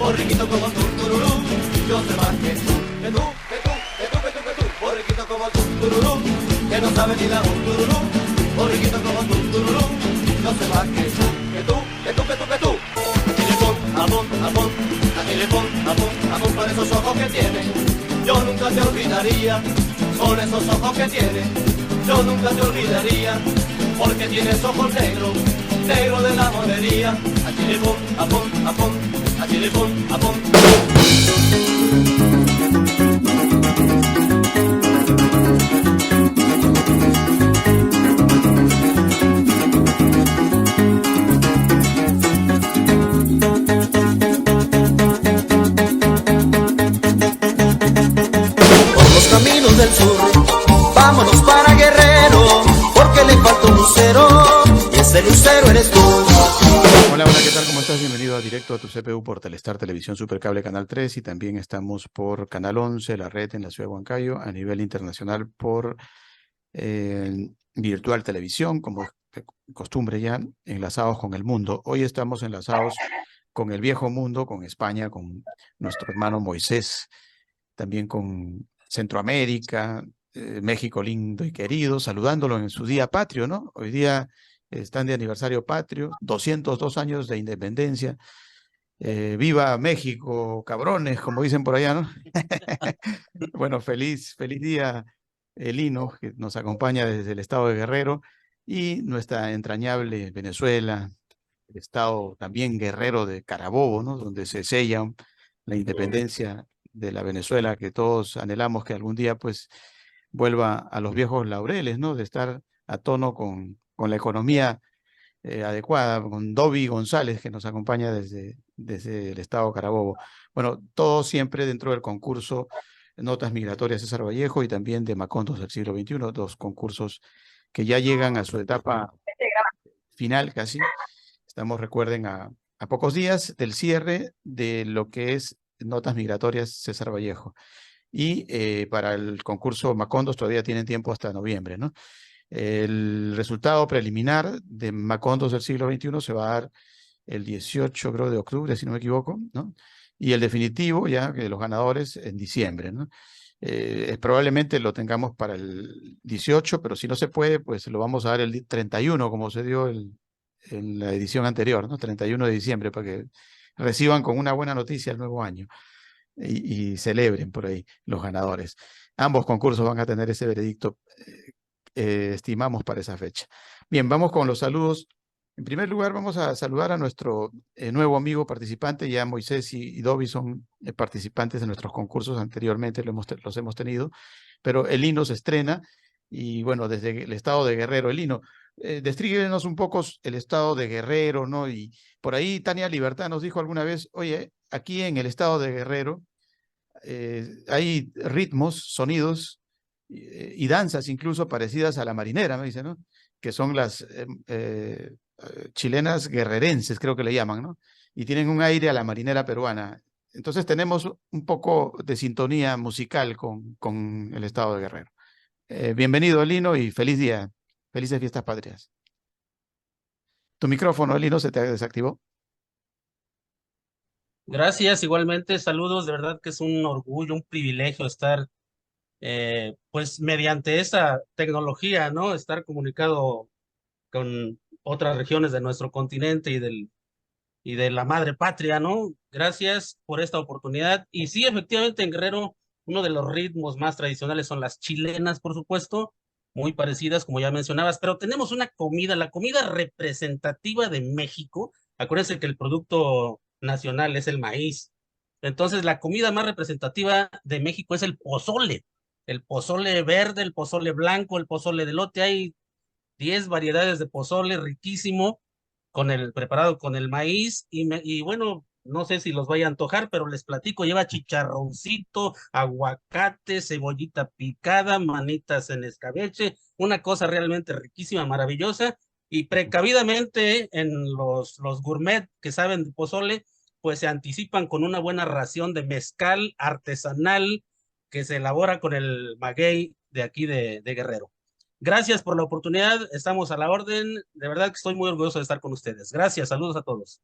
borriquito como tú, tururú, yo sé más que tú, que tú, que tú, que tú, que tú, que tú, borriquito como tú, tururú, que no sabe ni la un tururú, borriquito como tú, tururú, yo sé más que tú, que tú, que tú, que tú, que tú. Apón, por esos ojos que tiene, yo nunca te olvidaría, por esos ojos que tiene, yo nunca te olvidaría, porque tienes ojos negros, negros de la monería, a chilipón, apón, a chilipón, apón. Caminos del sur, vámonos para Guerrero, porque le falta un lucero, y ese lucero eres tú. Hola, ¿qué tal? ¿Cómo estás? Bienvenido a Directo a tu CPU por Telestar Televisión Supercable Canal 3 y también estamos por Canal 11, la red en la ciudad de Huancayo, a nivel internacional por Virtual Televisión, como de costumbre ya, enlazados con el mundo. Hoy estamos enlazados con el viejo mundo, con España, con nuestro hermano Moisés, también con Centroamérica, México lindo y querido, saludándolo en su día patrio, ¿no? Hoy día están de aniversario patrio, 202 años de independencia. Viva México, cabrones, como dicen por allá, ¿no? Bueno, feliz día, Lino, que nos acompaña desde el estado de Guerrero, y nuestra entrañable Venezuela, el estado también guerrero de Carabobo, ¿no? Donde se sella la independencia de la Venezuela, que todos anhelamos que algún día pues vuelva a los viejos laureles, ¿no? De estar a tono con la economía adecuada, con Dobby González, que nos acompaña desde el estado Carabobo. Bueno, todo siempre dentro del concurso Notas Migratorias César Vallejo y también de Macondos del siglo XXI, dos concursos que ya llegan a su etapa final casi. Estamos, recuerden, a pocos días del cierre de lo que es Notas Migratorias César Vallejo. Y para el concurso Macondos todavía tienen tiempo hasta noviembre, ¿no? El resultado preliminar de Macondos del siglo XXI se va a dar el 18, creo, de octubre, si no me equivoco, ¿no? Y el definitivo, ya, de los ganadores, en diciembre, ¿no? Probablemente lo tengamos para el 18, pero si no se puede, pues lo vamos a dar el 31, como se dio en la edición anterior, ¿no? 31 de diciembre, para que reciban con una buena noticia el nuevo año y celebren por ahí los ganadores. Ambos concursos van a tener ese veredicto, estimamos, para esa fecha. Bien, vamos con los saludos. En primer lugar, vamos a saludar a nuestro nuevo amigo participante. Ya Moisés y Dobby son participantes de nuestros concursos anteriormente, los hemos tenido, pero el Lino se estrena y bueno, desde el estado de Guerrero. El Lino, descríbenos un poco el estado de Guerrero, ¿no? Y por ahí Tania Libertad nos dijo alguna vez, oye, aquí en el estado de Guerrero hay ritmos, sonidos y danzas incluso parecidas a la marinera, me dice, ¿no? Que son las chilenas guerrerenses, creo que le llaman, ¿no? Y tienen un aire a la marinera peruana. Entonces tenemos un poco de sintonía musical con el estado de Guerrero. Bienvenido, Lino, y feliz día. Felices fiestas patrias. Tu micrófono, Lino, se te desactivó. Gracias, igualmente, saludos, de verdad que es un orgullo, un privilegio estar, pues, mediante esta tecnología, ¿no? Estar comunicado con otras regiones de nuestro continente y de la madre patria, ¿no? Gracias por esta oportunidad. Y sí, efectivamente, en Guerrero, uno de los ritmos más tradicionales son las chilenas, por supuesto, muy parecidas, como ya mencionabas, pero tenemos una comida, la comida representativa de México. Acuérdense que el producto nacional es el maíz. Entonces, la comida más representativa de México es el pozole verde, el pozole blanco, el pozole de elote. Hay 10 variedades de pozole riquísimo preparado con el maíz y bueno, no sé si los vaya a antojar, pero les platico, lleva chicharroncito, aguacate, cebollita picada, manitas en escabeche, una cosa realmente riquísima, maravillosa, y precavidamente en los gourmet que saben de pozole, pues se anticipan con una buena ración de mezcal artesanal que se elabora con el maguey de aquí de Guerrero. Gracias por la oportunidad, estamos a la orden. De verdad que estoy muy orgulloso de estar con ustedes. Gracias, saludos a todos.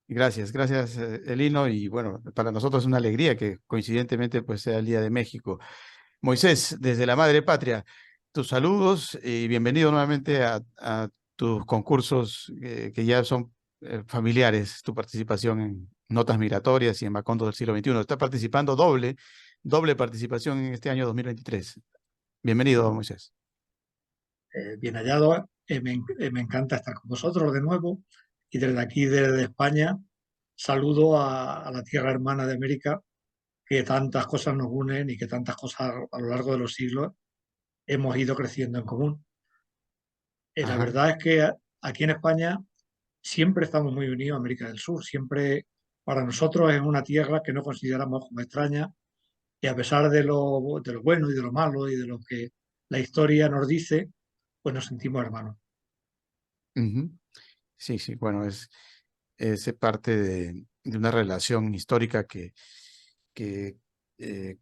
Gracias, gracias, Elino. Y bueno, para nosotros es una alegría que coincidentemente pues sea el Día de México. Moisés, desde la Madre Patria, tus saludos y bienvenido nuevamente a tus concursos que ya son familiares, tu participación en Notas Migratorias y en Macondo del siglo XXI. Está participando doble participación en este año 2023. Bienvenido, Moisés. Bien hallado. Me encanta estar con vosotros de nuevo y desde aquí, desde España, saludo a la tierra hermana de América, que tantas cosas nos unen y que tantas cosas a lo largo de los siglos hemos ido creciendo en común. La Ajá. verdad es que aquí en España siempre estamos muy unidos a América del Sur. Siempre para nosotros es una tierra que no consideramos como extraña y a pesar de lo bueno y de lo malo y de lo que la historia nos dice, pues nos sentimos hermanos. Ujú. Sí, sí, bueno, es parte de una relación histórica que eh,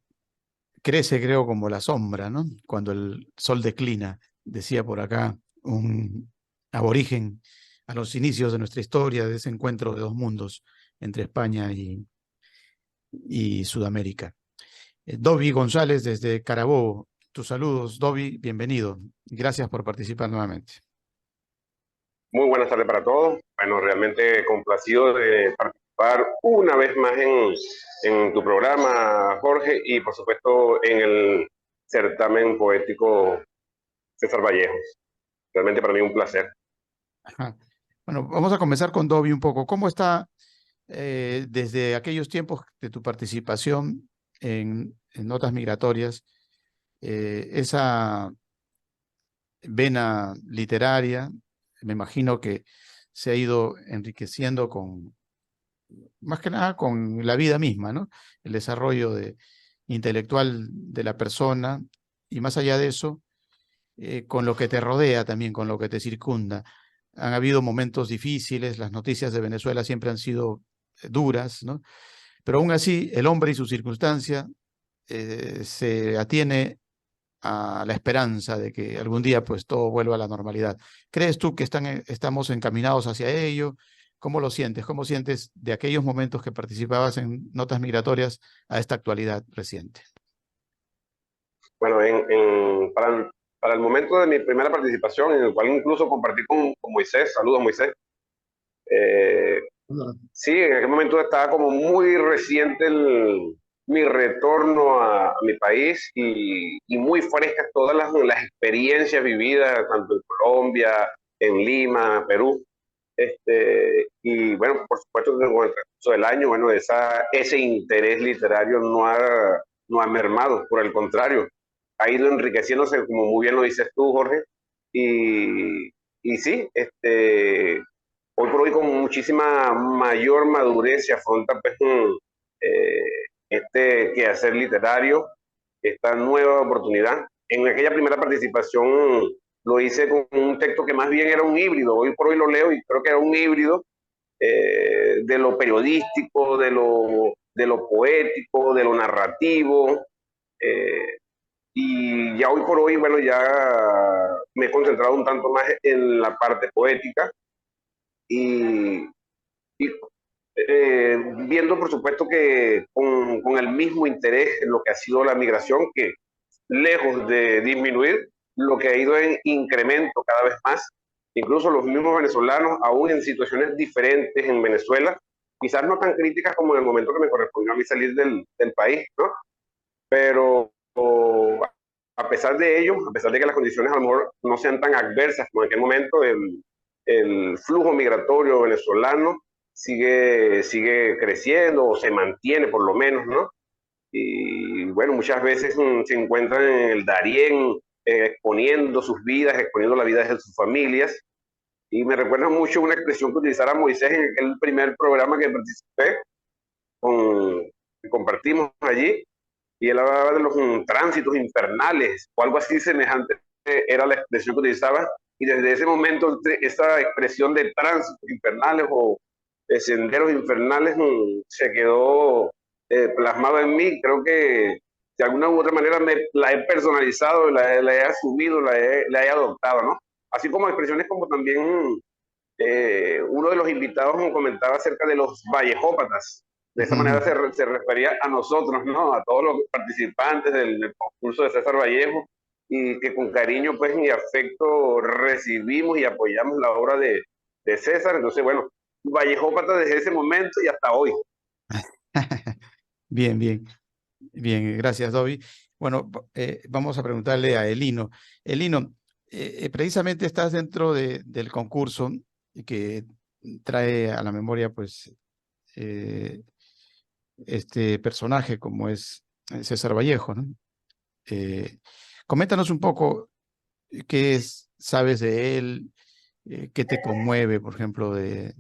crece, creo, como la sombra, ¿no? Cuando el sol declina, decía por acá un aborigen a los inicios de nuestra historia, de ese encuentro de dos mundos entre España y Sudamérica. Dovi González desde Carabobo, tus saludos, Dovi, bienvenido. Gracias por participar nuevamente. Muy buenas tardes para todos. Bueno, realmente complacido de participar una vez más en tu programa, Jorge, y por supuesto en el certamen poético César Vallejo. Realmente para mí un placer. Ajá. Bueno, vamos a comenzar con Dovi un poco. ¿Cómo está desde aquellos tiempos de tu participación en Notas Migratorias, esa vena literaria? Me imagino que se ha ido enriqueciendo más que nada con la vida misma, ¿no? El desarrollo intelectual de la persona y más allá de eso, con lo que te rodea también, con lo que te circunda. Han habido momentos difíciles, las noticias de Venezuela siempre han sido duras, ¿no? Pero aún así, el hombre y su circunstancia se atiene a la esperanza de que algún día pues todo vuelva a la normalidad. ¿Crees tú que estamos encaminados hacia ello? ¿Cómo lo sientes? ¿Cómo sientes de aquellos momentos que participabas en Notas Migratorias a esta actualidad reciente? Bueno, para el momento de mi primera participación, en el cual incluso compartí con Moisés, saludos Moisés, eh, sí, en aquel momento estaba como muy reciente mi retorno a mi país y muy frescas todas las experiencias vividas, tanto en Colombia, en Lima, Perú. Y bueno, por supuesto que con el transcurso del año, bueno, ese interés literario no ha mermado, por el contrario, ha ido enriqueciéndose, como muy bien lo dices tú, Jorge, y sí, hoy por hoy con muchísima mayor madurez se afronta pues, este quehacer literario, esta nueva oportunidad. En aquella primera participación lo hice con un texto que más bien era un híbrido, hoy por hoy lo leo y creo que era un híbrido de lo periodístico, de lo poético, de lo narrativo, eh, y ya hoy por hoy, bueno, ya me he concentrado un tanto más en la parte poética y, y viendo, por supuesto, que con el mismo interés en lo que ha sido la migración, que lejos de disminuir, lo que ha ido en incremento cada vez más. Incluso los mismos venezolanos, aún en situaciones diferentes en Venezuela, quizás no tan críticas como en el momento que me correspondió a mí salir del país, ¿no? Pero a pesar de ello, a pesar de que las condiciones a lo mejor no sean tan adversas como en aquel momento, el flujo migratorio venezolano sigue creciendo o se mantiene por lo menos, ¿no? Y bueno, muchas veces se encuentran en el Darién exponiendo sus vidas, exponiendo la vida de sus familias. Y me recuerda mucho una expresión que utilizara Moisés en aquel primer programa que participé, que compartimos allí, y él hablaba de los tránsitos infernales o algo así semejante, era la expresión que utilizaba. Y desde ese momento, esa expresión de tránsitos infernales o de senderos infernales se quedó plasmado en mí. Creo que de alguna u otra manera la he personalizado, la he asumido, la he adoptado, ¿no? Así como expresiones como también uno de los invitados nos comentaba acerca de los vallejópatas. De esa manera se refería a nosotros, ¿no? A todos los participantes del concurso de César Vallejo, y que con cariño pues y afecto recibimos y apoyamos la obra de César. Entonces, bueno, vallejópata desde ese momento y hasta hoy. Bien, bien, bien, gracias, Dobby. Bueno, vamos a preguntarle a Elino. Elino, precisamente estás dentro del concurso que trae a la memoria, pues, este personaje como es César Vallejo, ¿no? Coméntanos un poco sabes de él, qué te conmueve, por ejemplo, de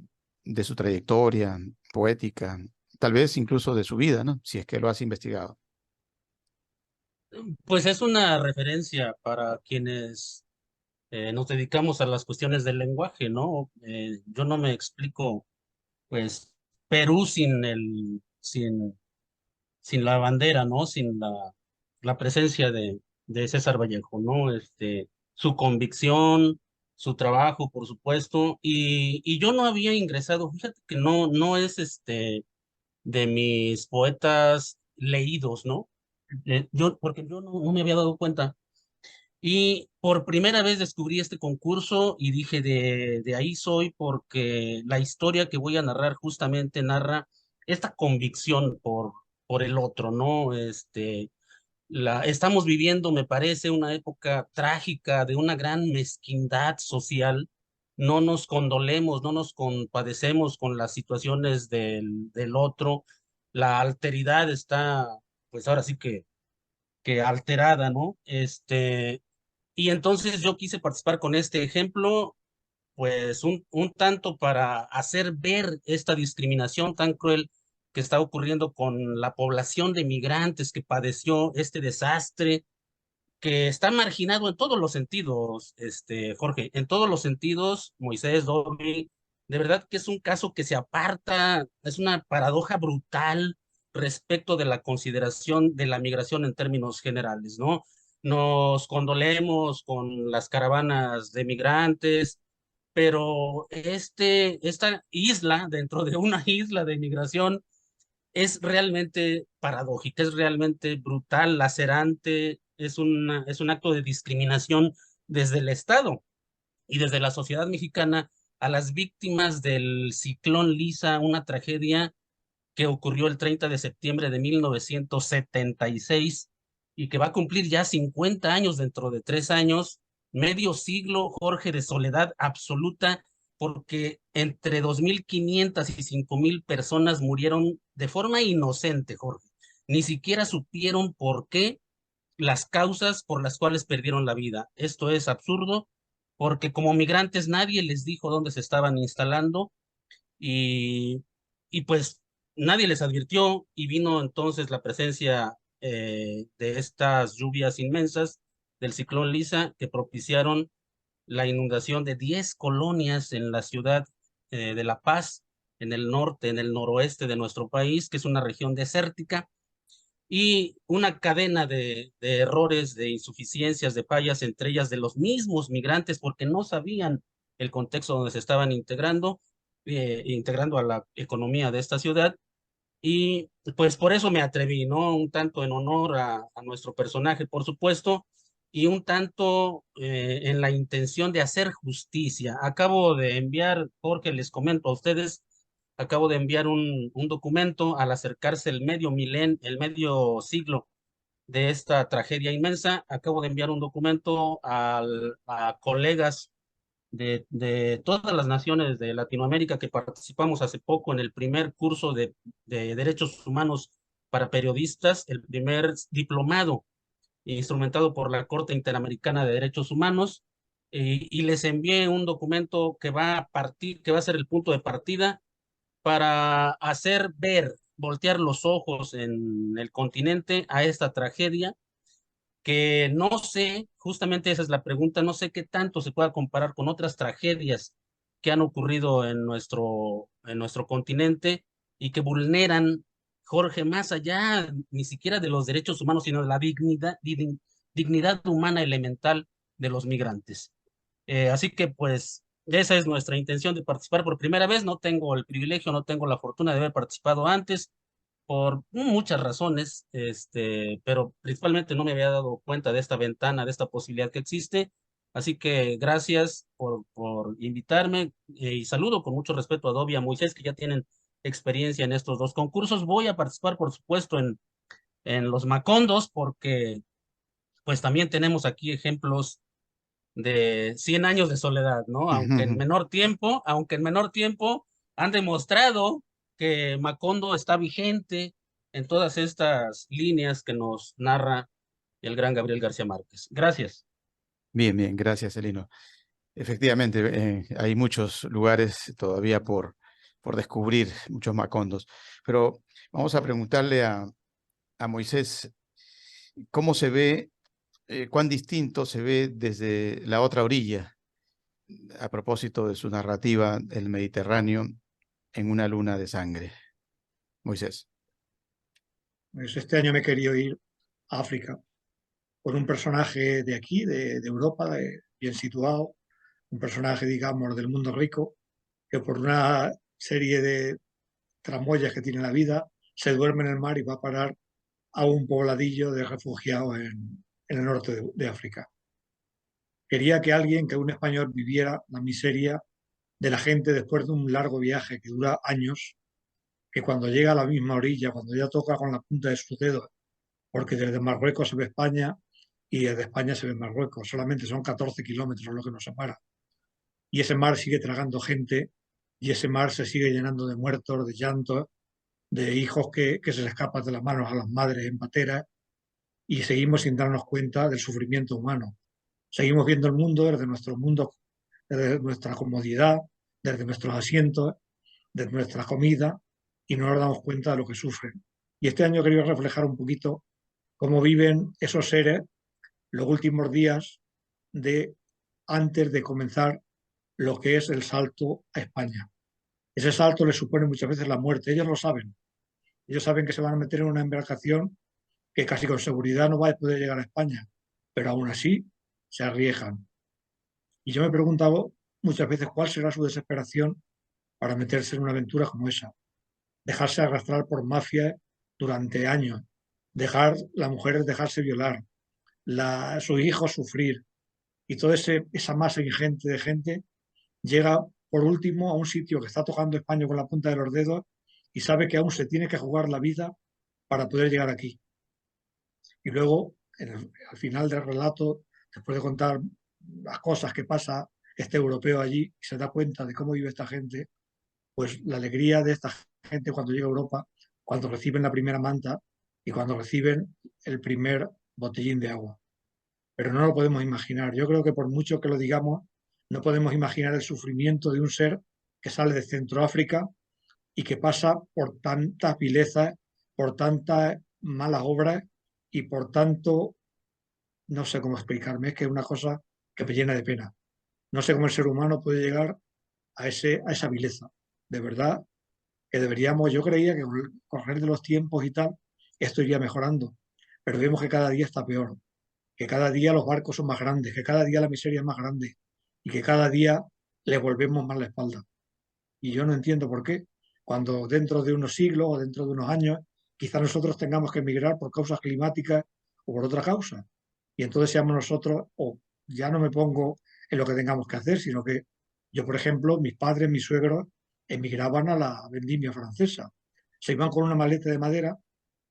su trayectoria poética, tal vez incluso de su vida, ¿no? Si es que lo has investigado. Pues es una referencia para quienes nos dedicamos a las cuestiones del lenguaje, ¿no? Yo no me explico, pues, Perú sin la bandera, ¿no? Sin la presencia de César Vallejo, ¿no? Su convicción, su trabajo, por supuesto, y yo no había ingresado, fíjate que no es de mis poetas leídos, ¿no? Porque yo no me había dado cuenta. Y por primera vez descubrí este concurso y dije, de ahí soy, porque la historia que voy a narrar justamente narra esta convicción por el otro, ¿no? Estamos viviendo, me parece, una época trágica de una gran mezquindad social. No nos condolemos, no nos compadecemos con las situaciones del otro. La alteridad está, pues ahora sí que alterada, ¿no? Y entonces yo quise participar con este ejemplo, pues un tanto para hacer ver esta discriminación tan cruel que está ocurriendo con la población de migrantes que padeció este desastre, que está marginado en todos los sentidos, Jorge, en todos los sentidos, Moisés, Domi, de verdad que es un caso que se aparta, es una paradoja brutal respecto de la consideración de la migración en términos generales, ¿no? Nos condolemos con las caravanas de migrantes, pero esta isla, dentro de una isla de migración, es realmente paradójica, es realmente brutal, lacerante, es un acto de discriminación desde el Estado y desde la sociedad mexicana a las víctimas del ciclón Lisa, una tragedia que ocurrió el 30 de septiembre de 1976 y que va a cumplir ya 50 años dentro de 3 años, medio siglo, Jorge, de soledad absoluta, porque entre 2.500 y 5.000 personas murieron de forma inocente, Jorge. Ni siquiera supieron por qué, las causas por las cuales perdieron la vida. Esto es absurdo, porque como migrantes nadie les dijo dónde se estaban instalando y, y pues nadie les advirtió, y vino entonces la presencia de estas lluvias inmensas del ciclón Lisa que propiciaron la inundación de 10 colonias en la ciudad de La Paz, en el norte, en el noroeste de nuestro país, que es una región desértica, y una cadena de errores, de insuficiencias, de fallas, entre ellas de los mismos migrantes, porque no sabían el contexto donde se estaban integrando a la economía de esta ciudad. Y pues por eso me atreví, ¿no? Un tanto en honor a nuestro personaje, por supuesto, y un tanto en la intención de hacer justicia. Acabo de enviar, Jorge, les comento a ustedes, acabo de enviar un documento al acercarse el medio siglo de esta tragedia inmensa. Acabo de enviar un documento a colegas de todas las naciones de Latinoamérica que participamos hace poco en el primer curso de Derechos Humanos para Periodistas, el primer diplomado instrumentado por la Corte Interamericana de Derechos Humanos, y les envié un documento que va a partir, que va a ser el punto de partida para hacer ver, voltear los ojos en el continente a esta tragedia que no sé, justamente esa es la pregunta, no sé qué tanto se pueda comparar con otras tragedias que han ocurrido en nuestro continente y que vulneran, Jorge, más allá ni siquiera de los derechos humanos, sino de la dignidad humana elemental de los migrantes. Así que pues Esa es nuestra intención de participar por primera vez. No tengo el privilegio, no tengo la fortuna de haber participado antes por muchas razones, pero principalmente no me había dado cuenta de esta ventana, de esta posibilidad que existe. Así que gracias por invitarme y saludo con mucho respeto a Adobe y a Moisés, que ya tienen experiencia en estos dos concursos. Voy a participar, por supuesto, en los Macondos, porque pues también tenemos aquí ejemplos de 100 años de soledad, ¿no? Aunque en menor tiempo han demostrado que Macondo está vigente en todas estas líneas que nos narra el gran Gabriel García Márquez. Gracias. Bien, bien, gracias, Elino. Efectivamente, hay muchos lugares todavía por descubrir, muchos macondos. Pero vamos a preguntarle a Moisés cómo se ve, cuán distinto se ve desde la otra orilla, a propósito de su narrativa, el Mediterráneo en una luna de sangre. Moisés. Pues este año me he querido ir a África por un personaje de aquí, de Europa, bien situado, un personaje, digamos, del mundo rico, que por una serie de tramoyas que tiene la vida, se duerme en el mar y va a parar a un pobladillo de refugiados en el norte de África. Quería que alguien, que un español viviera la miseria de la gente después de un largo viaje que dura años, que cuando llega a la misma orilla, cuando ya toca con la punta de sus dedos, porque desde Marruecos se ve España y desde España se ve Marruecos, solamente son 14 kilómetros lo que nos separa. Y ese mar sigue tragando gente y ese mar se sigue llenando de muertos, de llantos, de hijos que se les escapan de las manos a las madres en pateras y seguimos sin darnos cuenta del sufrimiento humano. Seguimos viendo el mundo, desde nuestra comodidad, desde nuestros asientos, desde nuestra comida y no nos damos cuenta de lo que sufren. Y este año quería reflejar un poquito cómo viven esos seres los últimos días de antes de comenzar lo que es el salto a España. Ese salto les supone muchas veces la muerte. Ellos lo saben. Ellos saben que se van a meter en una embarcación que casi con seguridad no va a poder llegar a España, pero aún así se arriesgan. Y yo me preguntaba muchas veces cuál será su desesperación para meterse en una aventura como esa. Dejarse arrastrar por mafias durante años, las mujeres dejarse violar, sus hijos sufrir, y toda esa masa ingente de gente llega por último a un sitio que está tocando España con la punta de los dedos y sabe que aún se tiene que jugar la vida para poder llegar aquí. Y luego, al final del relato, después de contar las cosas que pasa este europeo allí, y se da cuenta de cómo vive esta gente, pues la alegría de esta gente cuando llega a Europa, cuando reciben la primera manta y cuando reciben el primer botellín de agua. Pero no lo podemos imaginar. Yo creo que por mucho que lo digamos, no podemos imaginar el sufrimiento de un ser que sale de Centroáfrica y que pasa por tantas vilezas, por tantas malas obras y por tanto, no sé cómo explicarme, es que es una cosa que me llena de pena. No sé cómo el ser humano puede llegar a esa vileza. De verdad que deberíamos, yo creía que con el correr de los tiempos y tal, esto iría mejorando, pero vemos que cada día está peor, que cada día los barcos son más grandes, que cada día la miseria es más grande y que cada día le volvemos más la espalda. Y yo no entiendo por qué, cuando dentro de unos siglos o dentro de unos años, quizás nosotros tengamos que emigrar por causas climáticas o por otra causa. Y entonces seamos nosotros, o ya no me pongo en lo que tengamos que hacer, sino que yo, por ejemplo, mis padres, mis suegros, emigraban a la vendimia francesa. Se iban con una maleta de madera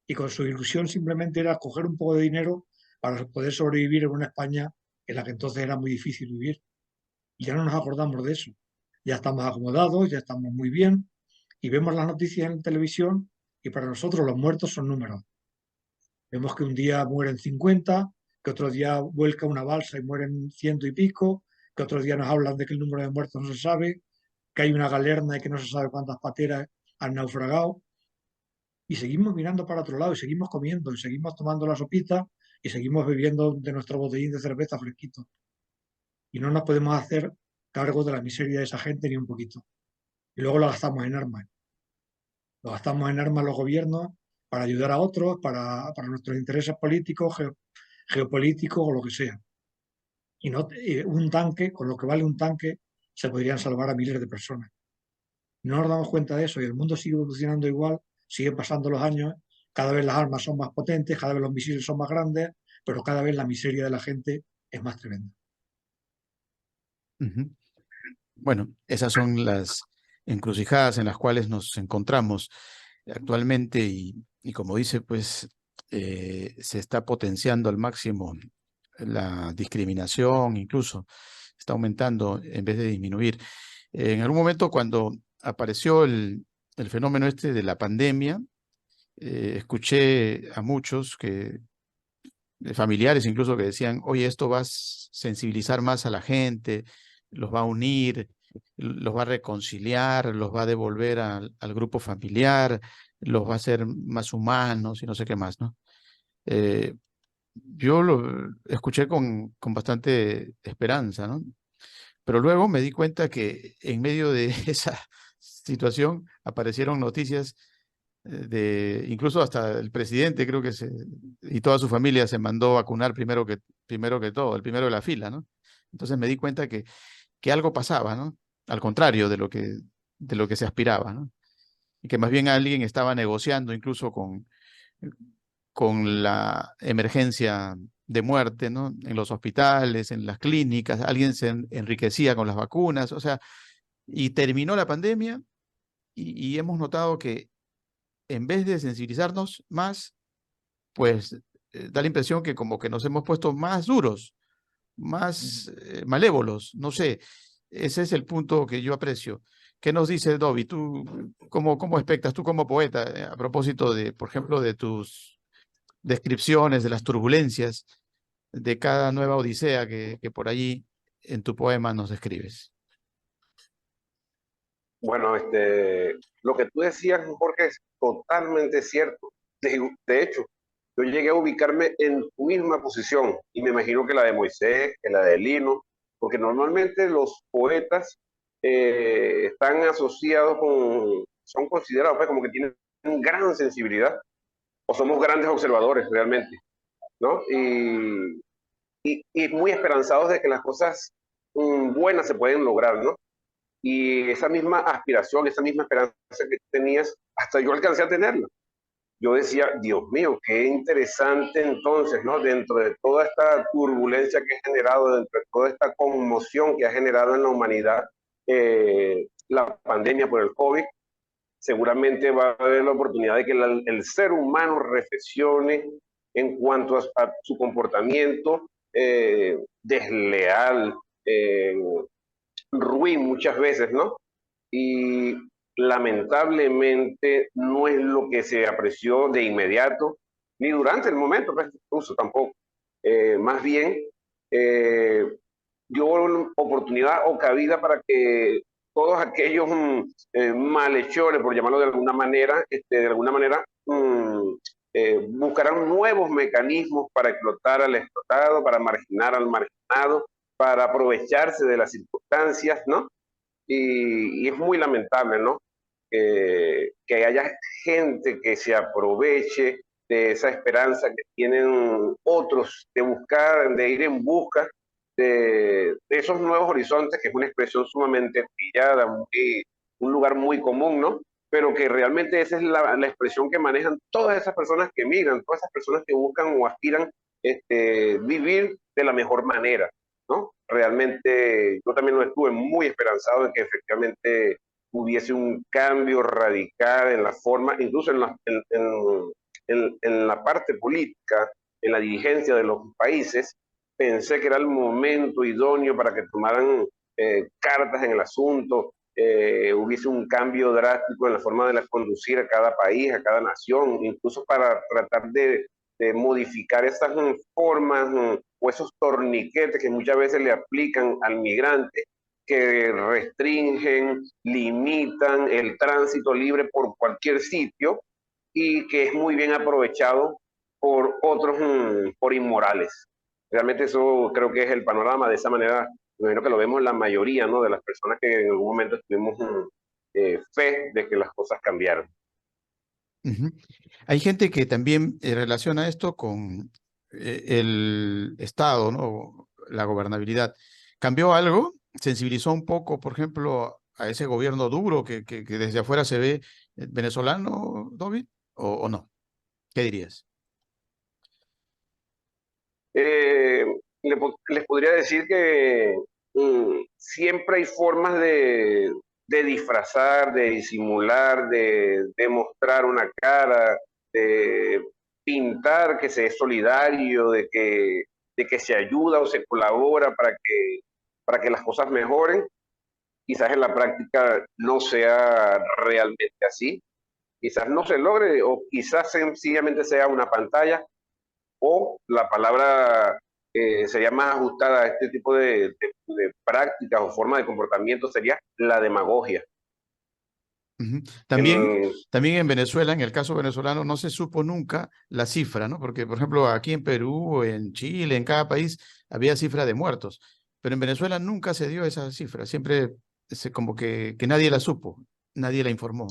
y con su ilusión simplemente era coger un poco de dinero para poder sobrevivir en una España en la que entonces era muy difícil vivir. Y ya no nos acordamos de eso. Ya estamos acomodados, ya estamos muy bien y vemos las noticias en televisión y para nosotros los muertos son números. Vemos que un día mueren 50, que otro día vuelca una balsa y mueren ciento y pico, que otro día nos hablan de que el número de muertos no se sabe, que hay una galerna y que no se sabe cuántas pateras han naufragado. Y seguimos mirando para otro lado y seguimos comiendo y seguimos tomando la sopita y seguimos bebiendo de nuestro botellín de cerveza fresquito. Y no nos podemos hacer cargo de la miseria de esa gente ni un poquito. Y luego lo gastamos en armas. Lo gastamos en armas los gobiernos para ayudar a otros, para nuestros intereses políticos, geopolíticos o lo que sea. Y no, un tanque, con lo que vale un tanque, se podrían salvar a miles de personas. No nos damos cuenta de eso y el mundo sigue evolucionando igual, siguen pasando los años, cada vez las armas son más potentes, cada vez los misiles son más grandes, pero cada vez la miseria de la gente es más tremenda. Ujú. Bueno, esas son las encrucijadas en las cuales nos encontramos actualmente y como dice, pues se está potenciando al máximo la discriminación, incluso está aumentando en vez de disminuir. En algún momento cuando apareció el fenómeno este de la pandemia, escuché a muchos familiares incluso que decían, oye, esto va a sensibilizar más a la gente, los va a unir, los va a reconciliar, los va a devolver al grupo familiar, los va a hacer más humanos y no sé qué más, ¿no? Eh, yo lo escuché con bastante esperanza, ¿no? Pero luego me di cuenta que en medio de esa situación aparecieron noticias incluso hasta el presidente creo que y toda su familia se mandó vacunar primero que todo, el primero de la fila, ¿no? Entonces me di cuenta que algo pasaba, ¿no? Al contrario de lo que se aspiraba, ¿no? Y que más bien alguien estaba negociando incluso con la emergencia de muerte, ¿no? En los hospitales, en las clínicas, alguien se enriquecía con las vacunas, o sea, y terminó la pandemia y hemos notado que en vez de sensibilizarnos más, pues da la impresión que como que nos hemos puesto más duros, más malévolos, no sé, ese es el punto que yo aprecio. ¿Qué nos dice Dobby? ¿Tú cómo expectas, tú como poeta, a propósito de, por ejemplo, de tus descripciones de las turbulencias de cada nueva odisea que por allí en tu poema nos describes? Bueno, lo que tú decías, Jorge, es totalmente cierto. De hecho, yo llegué a ubicarme en tu misma posición y me imagino que la de Moisés, que la de Lino, porque normalmente los poetas están asociados son considerados pues, como que tienen gran sensibilidad o somos grandes observadores realmente, ¿no? Y muy esperanzados de que las cosas buenas se pueden lograr, ¿no? Y esa misma aspiración, esa misma esperanza que tenías, hasta yo alcancé a tenerla. Yo decía, Dios mío, qué interesante entonces, ¿no? Dentro de toda esta turbulencia que ha generado, dentro de toda esta conmoción que ha generado en la humanidad la pandemia por el COVID, seguramente va a haber la oportunidad de que el ser humano reflexione en cuanto a su comportamiento desleal, ruin muchas veces, ¿no? Y lamentablemente no es lo que se apreció de inmediato, ni durante el momento, pues, incluso tampoco. Más bien, dio oportunidad o cabida para que todos aquellos malhechores, por llamarlo de alguna manera buscarán nuevos mecanismos para explotar al explotado, para marginar al marginado, para aprovecharse de las circunstancias, ¿no? Y es muy lamentable, ¿no? Que haya gente que se aproveche de esa esperanza que tienen otros de buscar, de ir en busca de esos nuevos horizontes, que es una expresión sumamente trillada, un lugar muy común, ¿no? Pero que realmente esa es la expresión que manejan todas esas personas que migran, todas esas personas que buscan o aspiran vivir de la mejor manera, ¿no? Realmente yo también lo estuve muy esperanzado de que efectivamente hubiese un cambio radical en la forma, incluso en la parte política, en la dirigencia de los países. Pensé que era el momento idóneo para que tomaran cartas en el asunto, hubiese un cambio drástico en la forma de conducir a cada país, a cada nación, incluso para tratar de modificar esas formas o esos torniquetes que muchas veces le aplican al migrante, que restringen, limitan el tránsito libre por cualquier sitio y que es muy bien aprovechado por otros, por inmorales. Realmente eso creo que es el panorama. De esa manera, me imagino que lo vemos la mayoría, ¿no? De las personas que en algún momento tuvimos fe de que las cosas cambiaron. Ujú. Hay gente que también relaciona esto con el Estado, ¿no? La gobernabilidad. ¿Cambió algo sensibilizó un poco, por ejemplo, a ese gobierno duro que desde afuera se ve venezolano, David, o no? ¿Qué dirías? Eh, les podría decir que siempre hay formas de disfrazar, de disimular, de mostrar una cara, de pintar que se es solidario, de que se ayuda o se colabora para que las cosas mejoren. Quizás en la práctica no sea realmente así, quizás no se logre o quizás sencillamente sea una pantalla o la palabra sería más ajustada a este tipo de prácticas o formas de comportamiento sería la demagogia. También, En, también en Venezuela, en el caso venezolano, no se supo nunca la cifra, ¿no? Porque, por ejemplo, aquí en Perú, en Chile, en cada país había cifra de muertos, pero en Venezuela nunca se dio esa cifra, siempre como que nadie la supo, nadie la informó.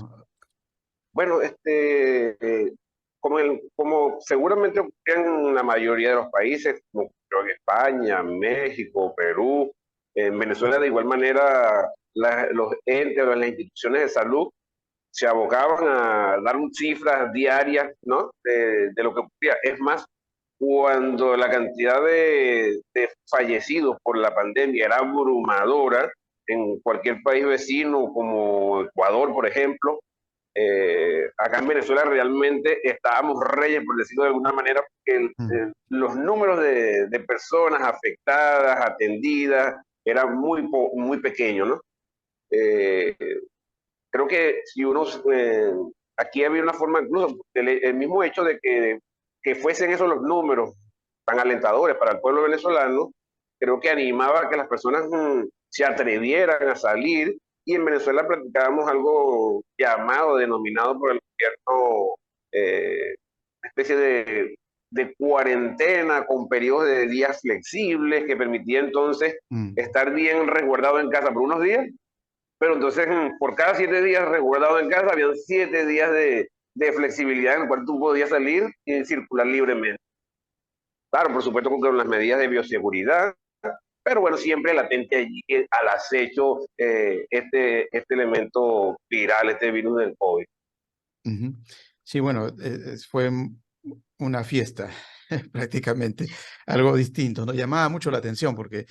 bueno, como seguramente ocurre en la mayoría de los países, como creo en España, México, Perú, en Venezuela de igual manera los entes o las instituciones de salud se abocaban a dar cifras diarias, ¿no? De lo que ocurría. Es más, cuando la cantidad de fallecidos por la pandemia era abrumadora en cualquier país vecino, como Ecuador, por ejemplo, acá en Venezuela realmente estábamos reyes, por decirlo de alguna manera, porque los números de personas afectadas, atendidas, eran muy pequeños, ¿no? Eh, Creo que si uno, aquí había una forma, incluso el mismo hecho de que fuesen esos los números tan alentadores para el pueblo venezolano, creo que animaba a que las personas se atrevieran a salir y en Venezuela practicábamos algo llamado, denominado por el gobierno, una especie de cuarentena con periodos de días flexibles que permitía entonces estar bien resguardado en casa por unos días, pero entonces por cada 7 días resguardado en casa, habían 7 días de flexibilidad en el cual tú podías salir y circular libremente. Claro, por supuesto con las medidas de bioseguridad, pero bueno, siempre latente allí al acecho este elemento viral, este virus del COVID. Sí, bueno, fue una fiesta prácticamente, algo distinto, ¿no? Llamaba mucho la atención porque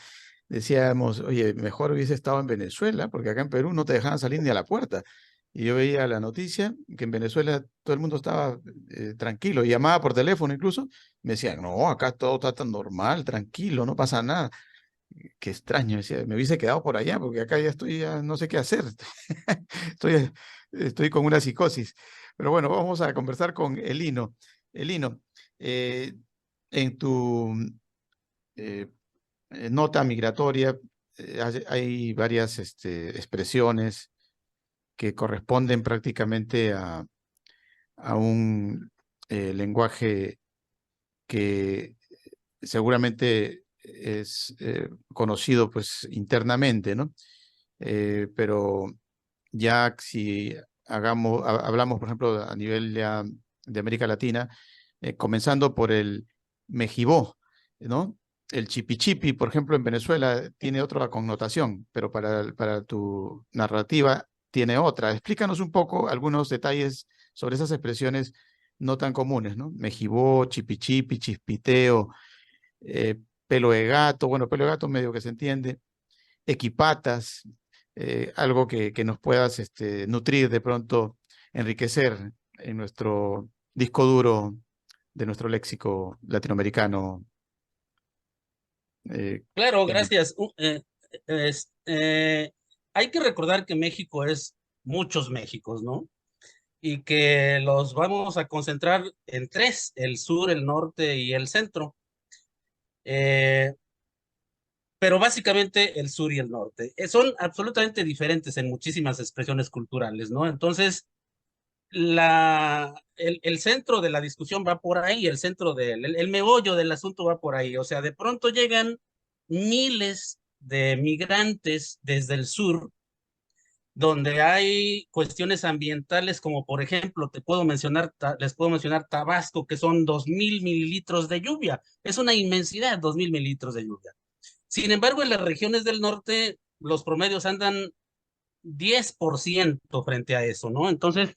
decíamos, oye, mejor hubiese estado en Venezuela, porque acá en Perú no te dejaban salir ni a la puerta. Y yo veía la noticia que en Venezuela todo el mundo estaba tranquilo, y llamaba por teléfono incluso, me decían, no, acá todo está tan normal, tranquilo, no pasa nada. Qué extraño, decía, me hubiese quedado por allá, porque acá ya estoy, ya no sé qué hacer. Estoy, estoy con una psicosis. Pero bueno, vamos a conversar con Elino. Elino, en tu nota migratoria hay varias expresiones que corresponden prácticamente a un lenguaje que seguramente es conocido pues internamente, ¿no? Pero ya si hablamos, por ejemplo, a nivel ya de América Latina, comenzando por el mejibó, ¿no? El chipichipi, por ejemplo, en Venezuela tiene otra connotación, pero para tu narrativa tiene otra. Explícanos un poco algunos detalles sobre esas expresiones no tan comunes, ¿no? Mejibó, chipichipi, chispiteo, pelo de gato, bueno, pelo de gato medio que se entiende, equipatas, algo que nos puedas nutrir de pronto, enriquecer en nuestro disco duro de nuestro léxico latinoamericano. Claro, Eli. gracias. Hay que recordar que México es muchos Méxicos, ¿no? Y que los vamos a concentrar en tres: el sur, el norte y el centro. Eh, pero básicamente el sur y el norte. Son absolutamente diferentes en muchísimas expresiones culturales, ¿no? Entonces, el centro de la discusión va por ahí, el centro el meollo del asunto va por ahí. O sea, de pronto llegan miles de migrantes desde el sur, donde hay cuestiones ambientales, como por ejemplo, les puedo mencionar Tabasco, que son 2.000 mililitros de lluvia. Es una inmensidad, 2.000 mililitros de lluvia. Sin embargo, en las regiones del norte los promedios andan 10% frente a eso, ¿no? Entonces,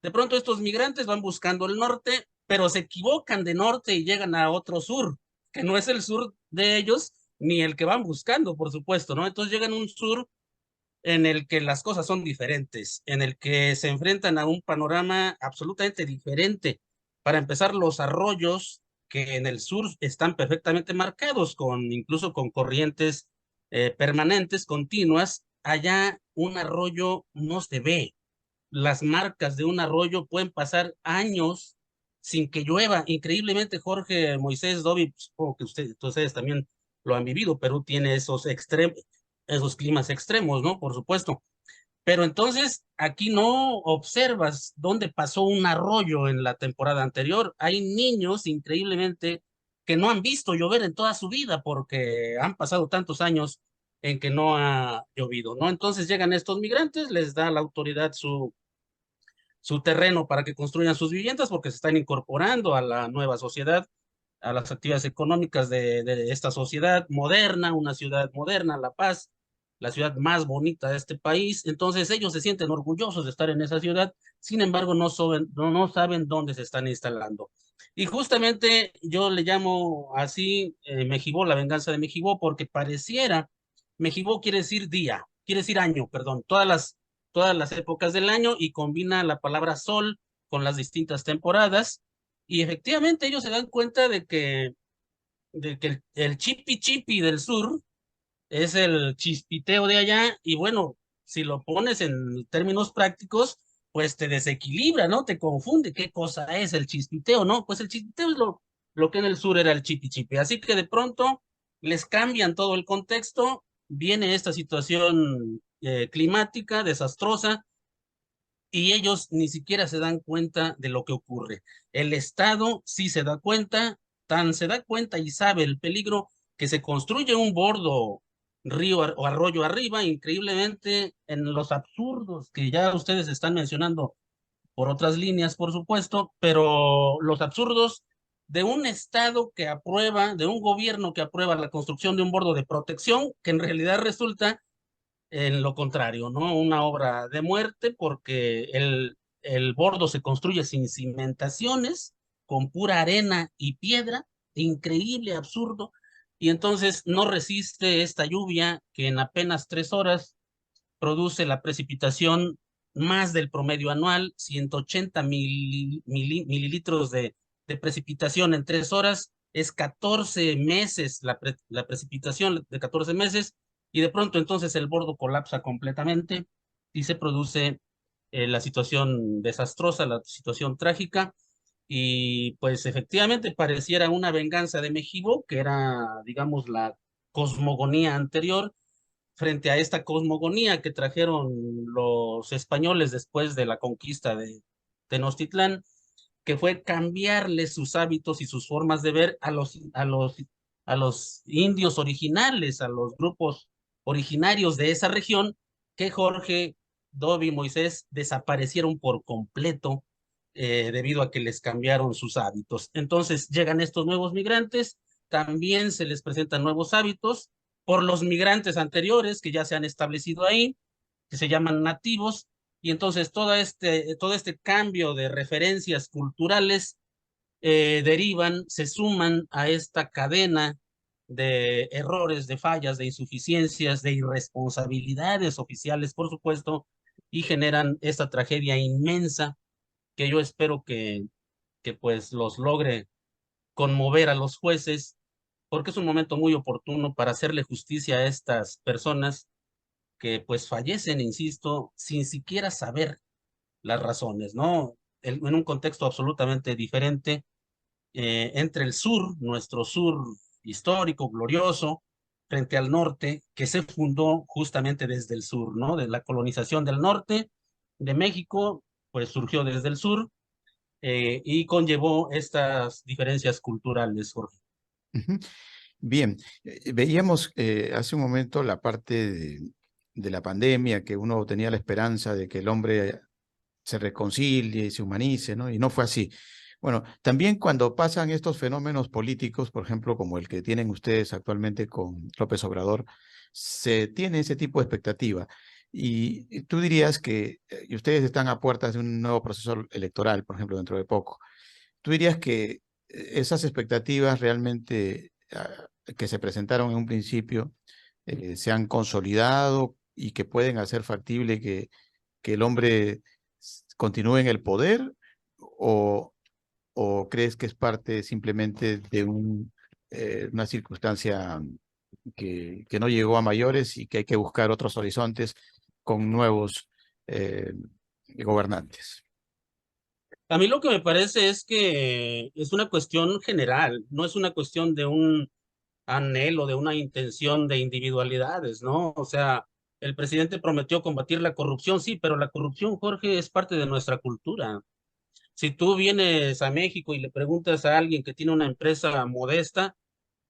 de pronto estos migrantes van buscando el norte, pero se equivocan de norte y llegan a otro sur, que no es el sur de ellos, ni el que van buscando, por supuesto, ¿no? Entonces llegan a un sur en el que las cosas son diferentes, en el que se enfrentan a un panorama absolutamente diferente. Para empezar, los arroyos que en el sur están perfectamente marcados, incluso con corrientes permanentes, continuas, allá un arroyo no se ve. Las marcas de un arroyo pueden pasar años sin que llueva. Increíblemente, Jorge, Moisés, Dovi, supongo que ustedes también lo han vivido. Perú tiene esos climas extremos, ¿no? Por supuesto. Pero entonces aquí no observas dónde pasó un arroyo en la temporada anterior. Hay niños, increíblemente, que no han visto llover en toda su vida porque han pasado tantos años en que no ha llovido, ¿no? Entonces llegan estos migrantes, les da la autoridad su terreno para que construyan sus viviendas porque se están incorporando a la nueva sociedad, a las actividades económicas de esta sociedad moderna, una ciudad moderna, La Paz, la ciudad más bonita de este país. Entonces ellos se sienten orgullosos de estar en esa ciudad, sin embargo no saben dónde se están instalando. Y justamente yo le llamo así Mejibó, la venganza de Mejibó, porque pareciera, Mejibó quiere decir día, quiere decir año, perdón, todas las épocas del año y combina la palabra sol con las distintas temporadas. Y efectivamente ellos se dan cuenta de que el chipi chipi del sur es el chispiteo de allá y bueno, si lo pones en términos prácticos, pues te desequilibra, ¿no? Te confunde qué cosa es el chispiteo, ¿no? Pues el chispiteo es lo que en el sur era el chipi chipi. Así que de pronto les cambian todo el contexto, viene esta situación climática desastrosa y ellos ni siquiera se dan cuenta de lo que ocurre. El Estado sí se da cuenta, tan se da cuenta y sabe el peligro que se construye un bordo río o arroyo arriba, increíblemente en los absurdos que ya ustedes están mencionando por otras líneas, por supuesto, pero los absurdos de un Estado que aprueba, de un gobierno que aprueba la construcción de un bordo de protección, que en realidad resulta en lo contrario, ¿no? Una obra de muerte porque el bordo se construye sin cimentaciones, con pura arena y piedra, increíble, absurdo, y entonces no resiste esta lluvia que en apenas 3 horas produce la precipitación más del promedio anual, 180 mililitros de precipitación en 3 horas, es 14 meses la precipitación de 14 meses, y de pronto entonces el bordo colapsa completamente y se produce la situación desastrosa, la situación trágica, y pues efectivamente pareciera una venganza de México, que era, digamos, la cosmogonía anterior, frente a esta cosmogonía que trajeron los españoles después de la conquista de Tenochtitlán, que fue cambiarles sus hábitos y sus formas de ver a los indios originales, a los grupos originarios de esa región, que Jorge, Dovi y Moisés desaparecieron por completo debido a que les cambiaron sus hábitos. Entonces llegan estos nuevos migrantes, también se les presentan nuevos hábitos por los migrantes anteriores que ya se han establecido ahí, que se llaman nativos, y entonces todo este cambio de referencias culturales derivan, se suman a esta cadena de errores, de fallas, de insuficiencias, de irresponsabilidades oficiales, por supuesto, y generan esta tragedia inmensa que yo espero que pues los logre conmover a los jueces, porque es un momento muy oportuno para hacerle justicia a estas personas que pues fallecen, insisto, sin siquiera saber las razones, ¿no? En un contexto absolutamente diferente entre el sur, nuestro sur histórico, glorioso, frente al norte, que se fundó justamente desde el sur, ¿no? De la colonización del norte de México, pues surgió desde el sur y conllevó estas diferencias culturales, Jorge. Ujú. Bien, veíamos hace un momento la parte de la pandemia, que uno tenía la esperanza de que el hombre se reconcilie y se humanice, ¿no? Y no fue así. Bueno, también cuando pasan estos fenómenos políticos, por ejemplo, como el que tienen ustedes actualmente con López Obrador, se tiene ese tipo de expectativa. Y tú dirías que y ustedes están a puertas de un nuevo proceso electoral, por ejemplo, dentro de poco. ¿Tú dirías que esas expectativas realmente que se presentaron en un principio se han consolidado y que pueden hacer factible que el hombre continúe en el poder? ¿O, o crees que es parte simplemente de una circunstancia que no llegó a mayores y que hay que buscar otros horizontes con nuevos gobernantes? A mí lo que me parece es que es una cuestión general, no es una cuestión de un anhelo, de una intención de individualidades, ¿no? O sea, el presidente prometió combatir la corrupción, sí, pero la corrupción, Jorge, es parte de nuestra cultura. Si tú vienes a México y le preguntas a alguien que tiene una empresa modesta,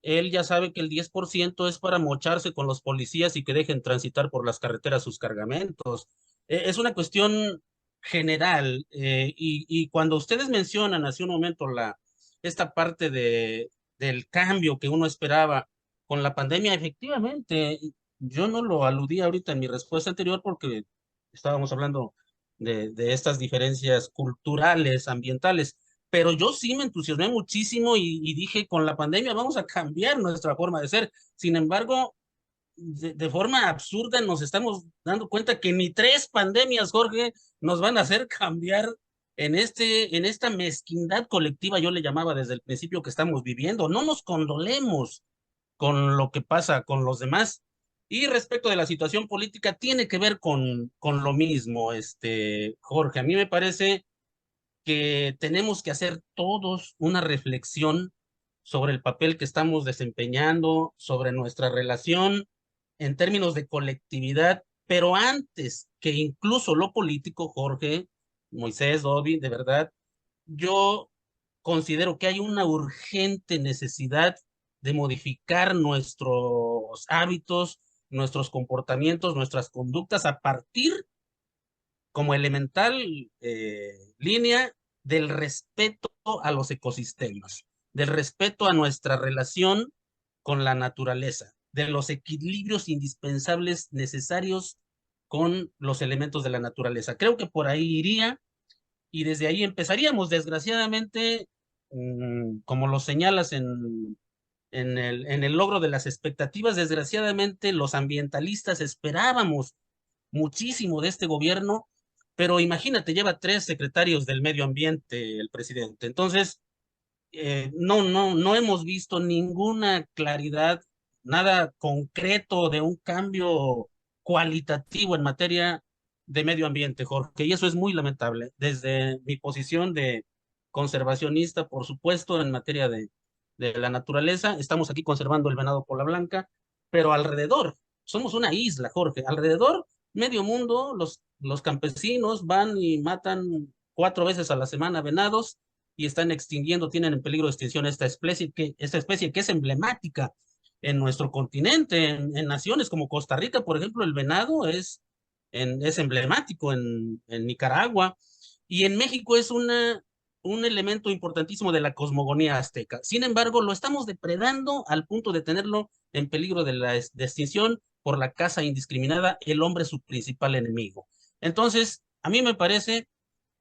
él ya sabe que el 10% es para mocharse con los policías y que dejen transitar por las carreteras sus cargamentos. Es una cuestión general, y cuando ustedes mencionan hace un momento esta parte del cambio que uno esperaba con la pandemia, efectivamente, yo no lo aludí ahorita en mi respuesta anterior porque estábamos hablando de estas diferencias culturales, ambientales, pero yo sí me entusiasmé muchísimo y dije, con la pandemia vamos a cambiar nuestra forma de ser. Sin embargo, de forma absurda nos estamos dando cuenta que ni 3 pandemias, Jorge, nos van a hacer cambiar en esta mezquindad colectiva, yo le llamaba desde el principio, que estamos viviendo. No nos condolemos con lo que pasa con los demás. Y respecto de la situación política, tiene que ver con lo mismo, Jorge. A mí me parece que tenemos que hacer todos una reflexión sobre el papel que estamos desempeñando, sobre nuestra relación en términos de colectividad, pero antes que incluso lo político, Jorge, Moisés, Dovi, de verdad, yo considero que hay una urgente necesidad de modificar nuestros hábitos, nuestros comportamientos, nuestras conductas a partir como elemental línea del respeto a los ecosistemas, del respeto a nuestra relación con la naturaleza, de los equilibrios indispensables necesarios con los elementos de la naturaleza. Creo que por ahí iría y desde ahí empezaríamos. Desgraciadamente, como lo señalas en el logro de las expectativas, desgraciadamente los ambientalistas esperábamos muchísimo de este gobierno, pero imagínate, lleva 3 secretarios del medio ambiente el presidente. Entonces, no hemos visto ninguna claridad, nada concreto de un cambio cualitativo en materia de medio ambiente, Jorge, y eso es muy lamentable. Desde mi posición de conservacionista, por supuesto, en materia de la naturaleza, estamos aquí conservando el venado cola blanca, pero alrededor, somos una isla, Jorge, alrededor, medio mundo, los campesinos van y matan 4 veces a la semana venados y están extinguiendo, tienen en peligro de extinción esta especie que es emblemática en nuestro continente, en naciones como Costa Rica, por ejemplo, el venado es emblemático en Nicaragua, y en México es un elemento importantísimo de la cosmogonía azteca. Sin embargo, lo estamos depredando al punto de tenerlo en peligro de extinción por la caza indiscriminada, el hombre su principal enemigo. Entonces, a mí me parece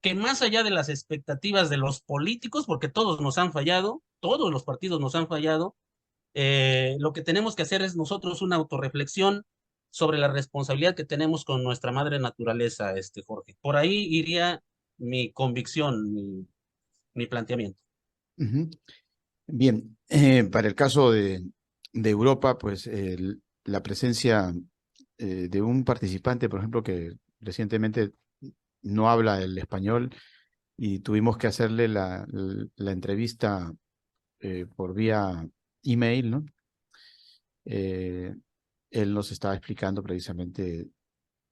que más allá de las expectativas de los políticos, porque todos nos han fallado, todos los partidos nos han fallado, lo que tenemos que hacer es nosotros una autorreflexión sobre la responsabilidad que tenemos con nuestra madre naturaleza, Jorge. Por ahí iría mi convicción, mi planteamiento. Ujú. Bien, para el caso de Europa, pues la presencia de un participante, por ejemplo, que recientemente no habla el español y tuvimos que hacerle la entrevista por vía email, ¿no? Eh, Él nos estaba explicando precisamente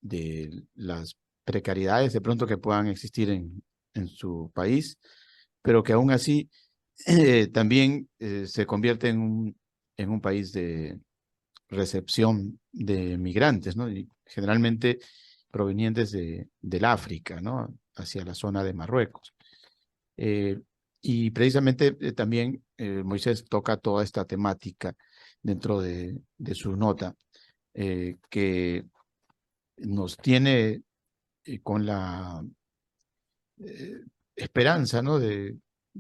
de las precariedades de pronto que puedan existir en su país, pero que aún así también se convierte en un país de recepción de migrantes, ¿no? Y generalmente provenientes del África, ¿no? Hacia la zona de Marruecos. Eh, Y precisamente también Moisés toca toda esta temática dentro de su nota, que nos tiene con la esperanza, ¿no? de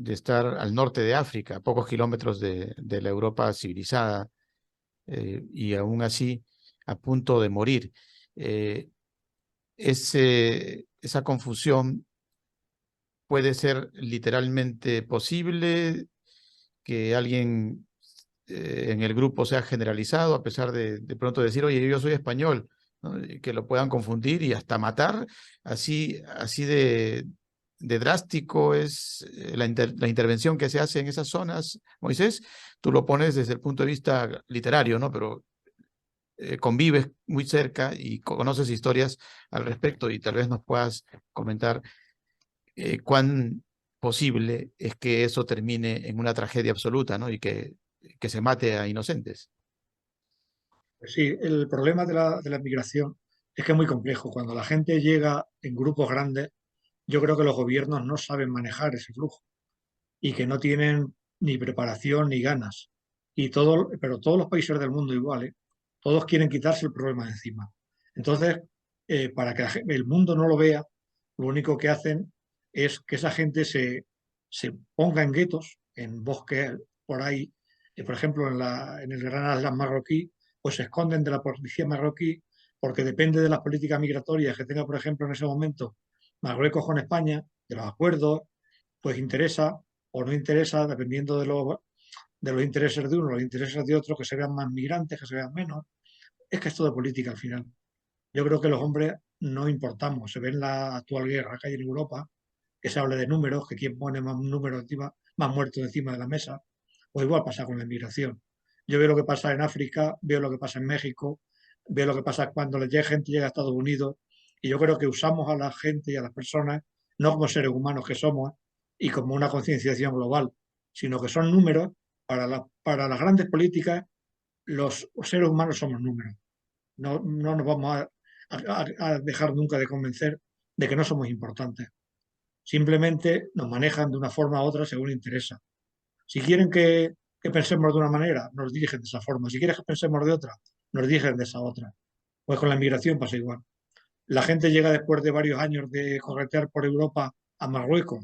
estar al norte de África, a pocos kilómetros de la Europa civilizada, y aún así a punto de morir. Esa confusión puede ser literalmente posible, que alguien en el grupo sea generalizado, a pesar de pronto decir, oye, yo soy español, ¿no? Y que lo puedan confundir y hasta matar, así de drástico es la intervención que se hace en esas zonas, Moisés. Tú lo pones desde el punto de vista literario, ¿no? Pero convives muy cerca y conoces historias al respecto, y tal vez nos puedas comentar cuán posible es que eso termine en una tragedia absoluta, ¿no? Y que se mate a inocentes. Pues sí, el problema de la migración es que es muy complejo. Cuando la gente llega en grupos grandes, yo creo que los gobiernos no saben manejar ese flujo y que no tienen ni preparación ni ganas. Pero todos los países del mundo igual, ¿eh? Todos quieren quitarse el problema de encima. Entonces, para que el mundo no lo vea, lo único que hacen es que esa gente se ponga en guetos, en bosques por ahí, por ejemplo, en el Gran Atlas marroquí, pues se esconden de la policía marroquí porque depende de las políticas migratorias que tenga, por ejemplo, en ese momento Marruecos con España, de los acuerdos, pues interesa o no interesa, dependiendo de los intereses de uno, los intereses de otro, que se vean más migrantes, que se vean menos. Es que es todo política al final. Yo creo que los hombres no importamos. Se ve en la actual guerra que hay en Europa, que se habla de números, que quién pone más números encima, más muertos encima de la mesa. O igual pasa con la inmigración. Yo veo lo que pasa en África, veo lo que pasa en México, veo lo que pasa cuando gente llega a Estados Unidos, y yo creo que usamos a la gente y a las personas no como seres humanos que somos y como una concienciación global, sino que son números para las grandes políticas. Los seres humanos somos números. No nos vamos a dejar nunca de convencer de que no somos importantes. Simplemente nos manejan de una forma u otra según interesa. Si quieren que pensemos de una manera, nos dirigen de esa forma. Si quieren que pensemos de otra, nos dirigen de esa otra. Pues con la inmigración pasa igual. La gente llega después de varios años de corretear por Europa a Marruecos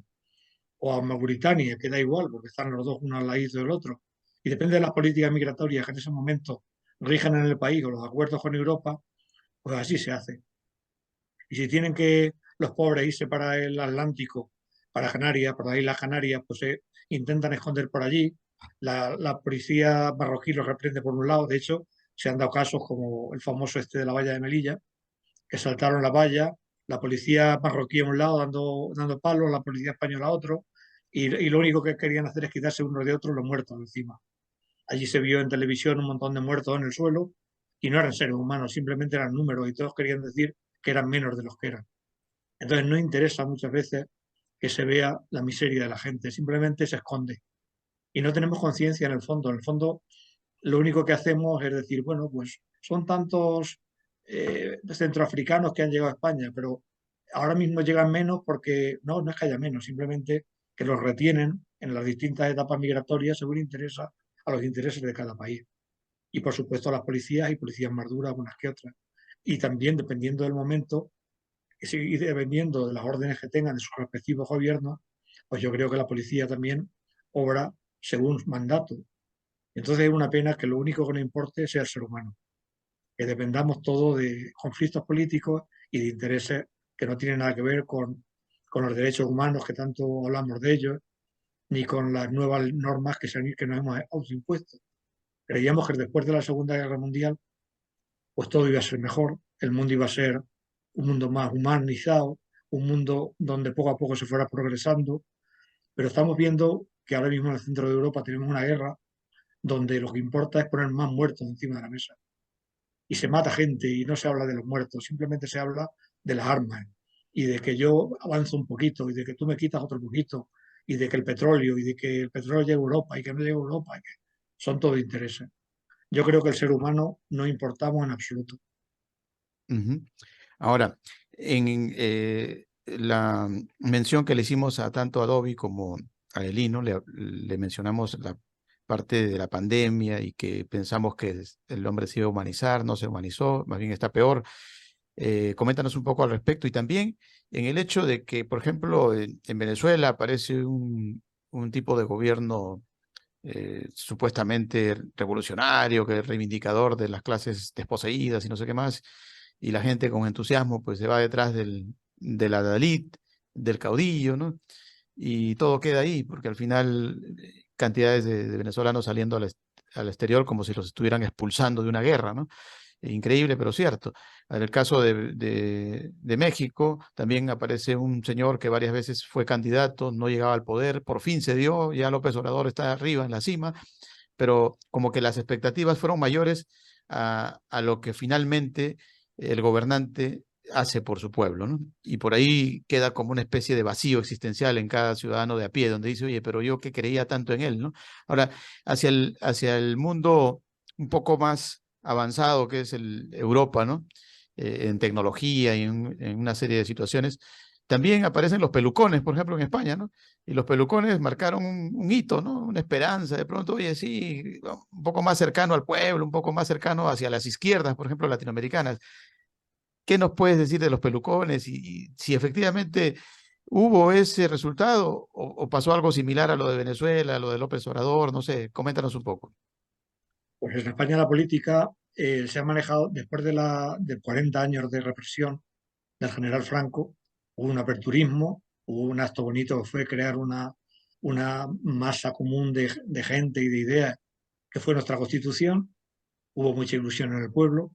o a Mauritania, que da igual, porque están los dos uno al lado del otro. Y depende de las políticas migratorias que en ese momento rijan en el país o los acuerdos con Europa, pues así se hace. Y si tienen que los pobres irse para el Atlántico, para Canarias, para las Islas Canarias, pues se intentan esconder por allí. La policía marroquí los reprende por un lado. De hecho, se han dado casos como el famoso este de la valla de Melilla, que saltaron la valla, la policía marroquí a un lado dando palos, la policía española a otro, y lo único que querían hacer es quitarse uno de otro los muertos de encima. Allí se vio en televisión un montón de muertos en el suelo y no eran seres humanos, simplemente eran números y todos querían decir que eran menos de los que eran. Entonces no interesa muchas veces que se vea la miseria de la gente, simplemente se esconde. Y no tenemos conciencia en el fondo. En el fondo, lo único que hacemos es decir, bueno, pues son tantos centroafricanos que han llegado a España, pero ahora mismo llegan menos porque no es que haya menos, simplemente que los retienen en las distintas etapas migratorias según interesa a los intereses de cada país. Y por supuesto las policías y policías más duras unas que otras. Y también dependiendo del momento y dependiendo de las órdenes que tengan de sus respectivos gobiernos, pues yo creo que la policía también obra según mandato. Entonces es una pena que lo único que nos importe sea el ser humano, que dependamos todo de conflictos políticos y de intereses que no tienen nada que ver con los derechos humanos, que tanto hablamos de ellos, ni con las nuevas normas que nos hemos autoimpuesto. Creíamos que después de la Segunda Guerra Mundial, pues todo iba a ser mejor, el mundo iba a ser un mundo más humanizado, un mundo donde poco a poco se fuera progresando, pero estamos viendo que ahora mismo en el centro de Europa tenemos una guerra donde lo que importa es poner más muertos encima de la mesa. Y se mata gente y no se habla de los muertos, simplemente se habla de las armas y de que yo avanzo un poquito y de que tú me quitas otro poquito y de que el petróleo y de que el petróleo llegue a Europa y que no llegue a Europa, y que son todo intereses. Yo creo que el ser humano no importamos en absoluto. Ujú. Ahora, en la mención que le hicimos a tanto a Dobby como Adelino, le mencionamos la parte de la pandemia y que pensamos que el hombre se iba a humanizar, no se humanizó, más bien está peor. Coméntanos un poco al respecto y también en el hecho de que, por ejemplo, en Venezuela aparece un tipo de gobierno supuestamente revolucionario, que es reivindicador de las clases desposeídas y no sé qué más, y la gente con entusiasmo pues se va detrás de la Dalit, del caudillo, ¿no? Y todo queda ahí, porque al final cantidades de venezolanos saliendo al exterior como si los estuvieran expulsando de una guerra, ¿no? Increíble, pero cierto. En el caso de México, también aparece un señor que varias veces fue candidato, no llegaba al poder, por fin se dio, ya López Obrador está arriba en la cima, pero como que las expectativas fueron mayores a lo que finalmente el gobernante hace por su pueblo, ¿no? Y por ahí queda como una especie de vacío existencial en cada ciudadano de a pie, donde dice, oye, pero yo que creía tanto en él, ¿no? Ahora, hacia el mundo un poco más avanzado que es Europa, ¿no? En tecnología y en una serie de situaciones, también aparecen los pelucones, por ejemplo, en España, ¿no? Y los pelucones marcaron un hito, ¿no? Una esperanza, de pronto, oye, sí, un poco más cercano al pueblo, un poco más cercano hacia las izquierdas, por ejemplo, latinoamericanas. ¿Qué nos puedes decir de los pelucones y si efectivamente hubo ese resultado o pasó algo similar a lo de Venezuela, a lo de López Obrador? No sé, coméntanos un poco. Pues en España la política se ha manejado después de 40 años de represión del general Franco. Hubo un aperturismo, hubo un acto bonito que fue crear una masa común de gente y de ideas que fue nuestra Constitución. Hubo mucha ilusión en el pueblo.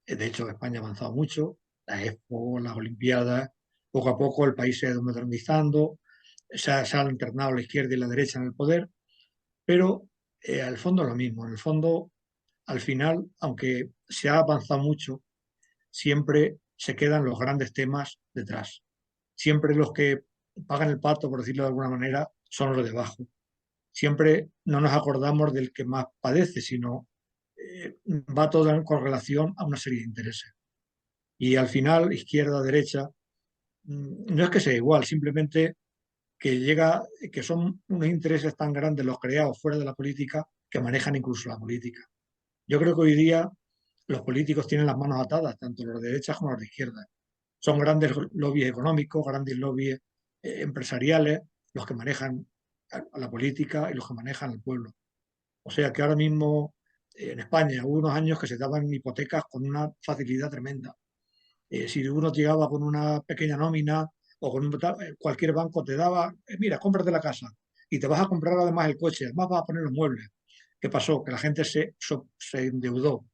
De hecho, España ha avanzado mucho. La Expo, las Olimpiadas, poco a poco el país se ha ido modernizando, se ha alternado la izquierda y la derecha en el poder, pero al fondo es lo mismo. En el fondo, al final, aunque se ha avanzado mucho, siempre se quedan los grandes temas detrás. Siempre los que pagan el pato, por decirlo de alguna manera, son los de abajo. Siempre no nos acordamos del que más padece, sino va todo con relación a una serie de intereses. Y al final, izquierda, derecha, no es que sea igual, simplemente que son unos intereses tan grandes los creados fuera de la política que manejan incluso la política. Yo creo que hoy día los políticos tienen las manos atadas, tanto los de derecha como los de izquierda. Son grandes lobbies económicos, grandes lobbies empresariales, los que manejan a la política y los que manejan al pueblo. O sea que ahora mismo en España hubo unos años que se daban hipotecas con una facilidad tremenda. Si uno llegaba con una pequeña nómina o con cualquier banco te daba, mira, cómprate la casa y te vas a comprar además el coche, además vas a poner los muebles. ¿Qué pasó? Que la gente se endeudó.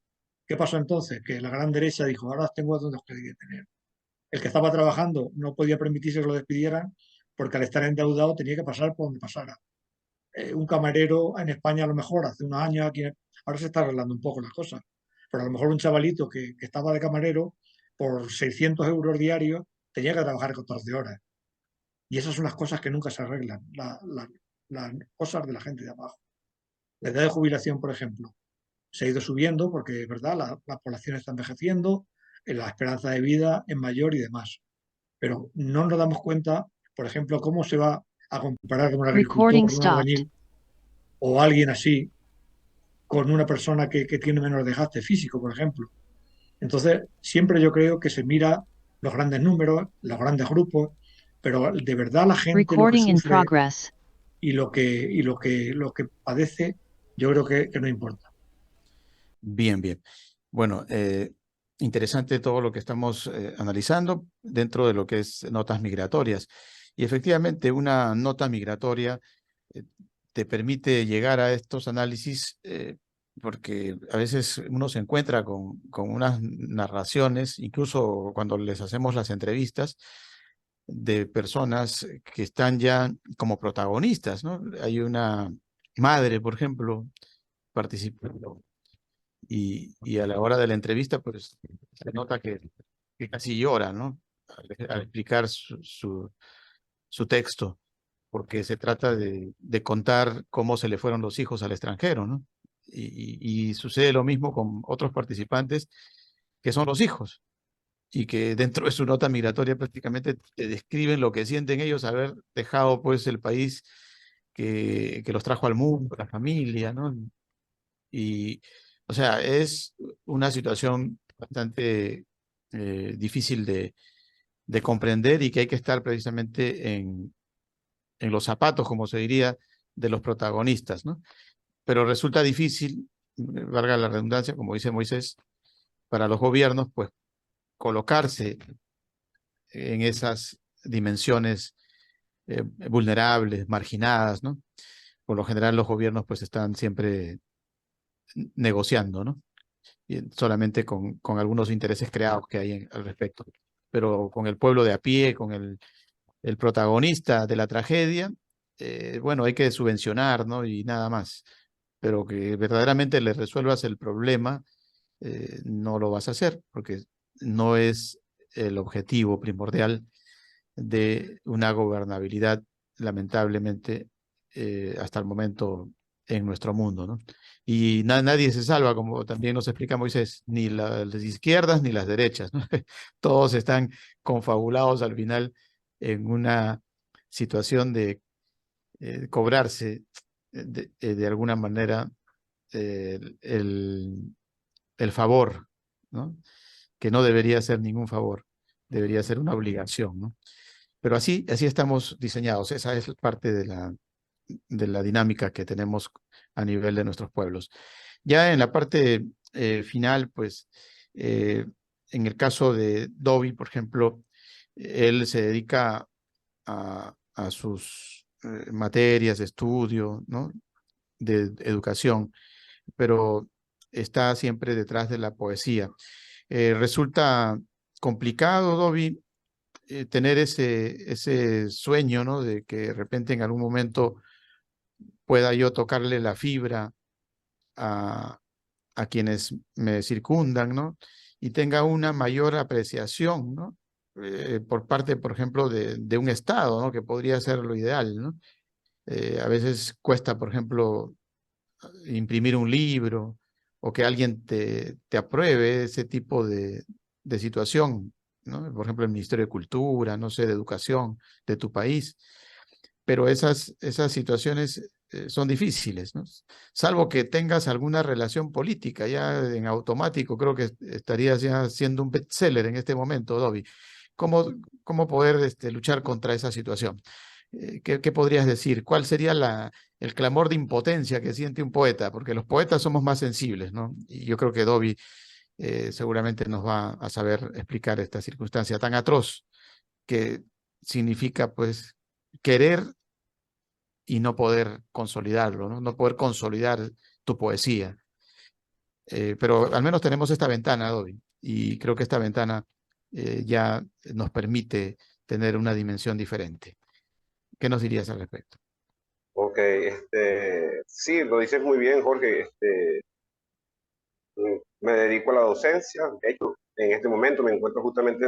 ¿Qué pasó entonces? Que la gran derecha dijo, ahora tengo donde os queréis tener. El que estaba trabajando no podía permitirse que lo despidieran porque al estar endeudado tenía que pasar por donde pasara. Un camarero en España a lo mejor hace unos años, aquí, ahora se está arreglando un poco las cosas, pero a lo mejor un chavalito que estaba de camarero por 600 euros diarios tenía que trabajar 14 horas. Y esas son las cosas que nunca se arreglan, las cosas de la gente de abajo. La edad de jubilación, por ejemplo, se ha ido subiendo porque, ¿verdad?, la población está envejeciendo, la esperanza de vida es mayor y demás. Pero no nos damos cuenta, por ejemplo, cómo se va a comparar con un agricultor, Recording un stopped. albañil o alguien así con una persona que tiene menos desgaste físico, por ejemplo. Entonces, siempre yo creo que se mira los grandes números, los grandes grupos, pero de verdad la gente lo que Recording in sufre progress. y lo que padece, yo creo que no importa. Bien, bien. Bueno, interesante todo lo que estamos analizando dentro de lo que es notas migratorias. Y efectivamente, una nota migratoria eh, te permite llegar a estos análisis porque a veces uno se encuentra con unas narraciones, incluso cuando les hacemos las entrevistas, de personas que están ya como protagonistas, ¿no? Hay una madre, por ejemplo, participando y a la hora de la entrevista, pues se nota que casi llora, ¿no? Al explicar su texto, porque se trata de contar cómo se le fueron los hijos al extranjero, ¿no? Y sucede lo mismo con otros participantes que son los hijos y que dentro de su nota migratoria prácticamente te describen lo que sienten ellos haber dejado pues el país que los trajo al mundo, la familia, ¿no? Y, o sea, es una situación bastante difícil de comprender y que hay que estar precisamente en los zapatos, como se diría, de los protagonistas, ¿no? Pero resulta difícil, valga la redundancia, como dice Moisés, para los gobiernos, pues colocarse en esas dimensiones vulnerables, marginadas, ¿no? Por lo general los gobiernos pues están siempre negociando, ¿no? Y solamente con algunos intereses creados que hay al respecto. Pero con el pueblo de a pie, con el protagonista de la tragedia, bueno, hay que subvencionar, ¿no? Y nada más. Pero que verdaderamente le resuelvas el problema, no lo vas a hacer, porque no es el objetivo primordial de una gobernabilidad, lamentablemente, hasta el momento en nuestro mundo, ¿no? Y nadie se salva, como también nos explica Moisés, ni las izquierdas ni las derechas, ¿no? Todos están confabulados al final en una situación de cobrarse de alguna manera el favor, ¿no? Que no debería ser ningún favor, debería ser una obligación, ¿no? Pero así estamos diseñados, esa es parte de la dinámica que tenemos a nivel de nuestros pueblos. Ya en la parte final, pues, en el caso de Dobby, por ejemplo, él se dedica a sus materias de estudio, ¿no? De educación, pero está siempre detrás de la poesía. Resulta complicado, Dobby, tener ese sueño, ¿no? De que de repente en algún momento pueda yo tocarle la fibra a, a quienes me circundan, ¿no? Y tenga una mayor apreciación, ¿no? Por parte, por ejemplo, de un Estado, ¿no? Que podría ser lo ideal, ¿no? A veces cuesta, por ejemplo, imprimir un libro o que alguien te apruebe ese tipo de situación, ¿no? Por ejemplo, el Ministerio de Cultura, no sé, de Educación de tu país. Pero esas situaciones son difíciles, ¿no? Salvo que tengas alguna relación política, ya en automático creo que estarías ya siendo un bestseller en este momento, Dobby. ¿Cómo poder luchar contra esa situación? ¿Qué podrías decir? ¿Cuál sería el clamor de impotencia que siente un poeta? Porque los poetas somos más sensibles, ¿no? Y yo creo que Dobby seguramente nos va a saber explicar esta circunstancia tan atroz que significa, pues, querer y no poder consolidarlo, ¿no? No poder consolidar tu poesía. Pero al menos tenemos esta ventana, Dobby, y creo que esta ventana ya nos permite tener una dimensión diferente. ¿Qué nos dirías al respecto? Ok, sí, lo dices muy bien, Jorge. Me dedico a la docencia. De hecho, en este momento me encuentro justamente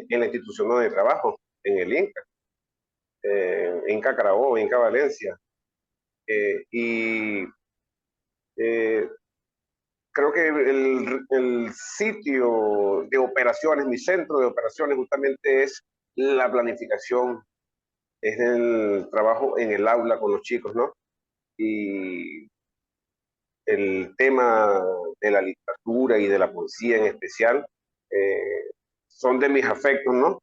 en la institución donde trabajo, en el INCA, INCA Carabobo, INCA Valencia. Y eh, creo que el sitio de operaciones, mi centro de operaciones justamente es la planificación, es el trabajo en el aula con los chicos, ¿no? Y el tema de la literatura y de la poesía en especial son de mis afectos, ¿no?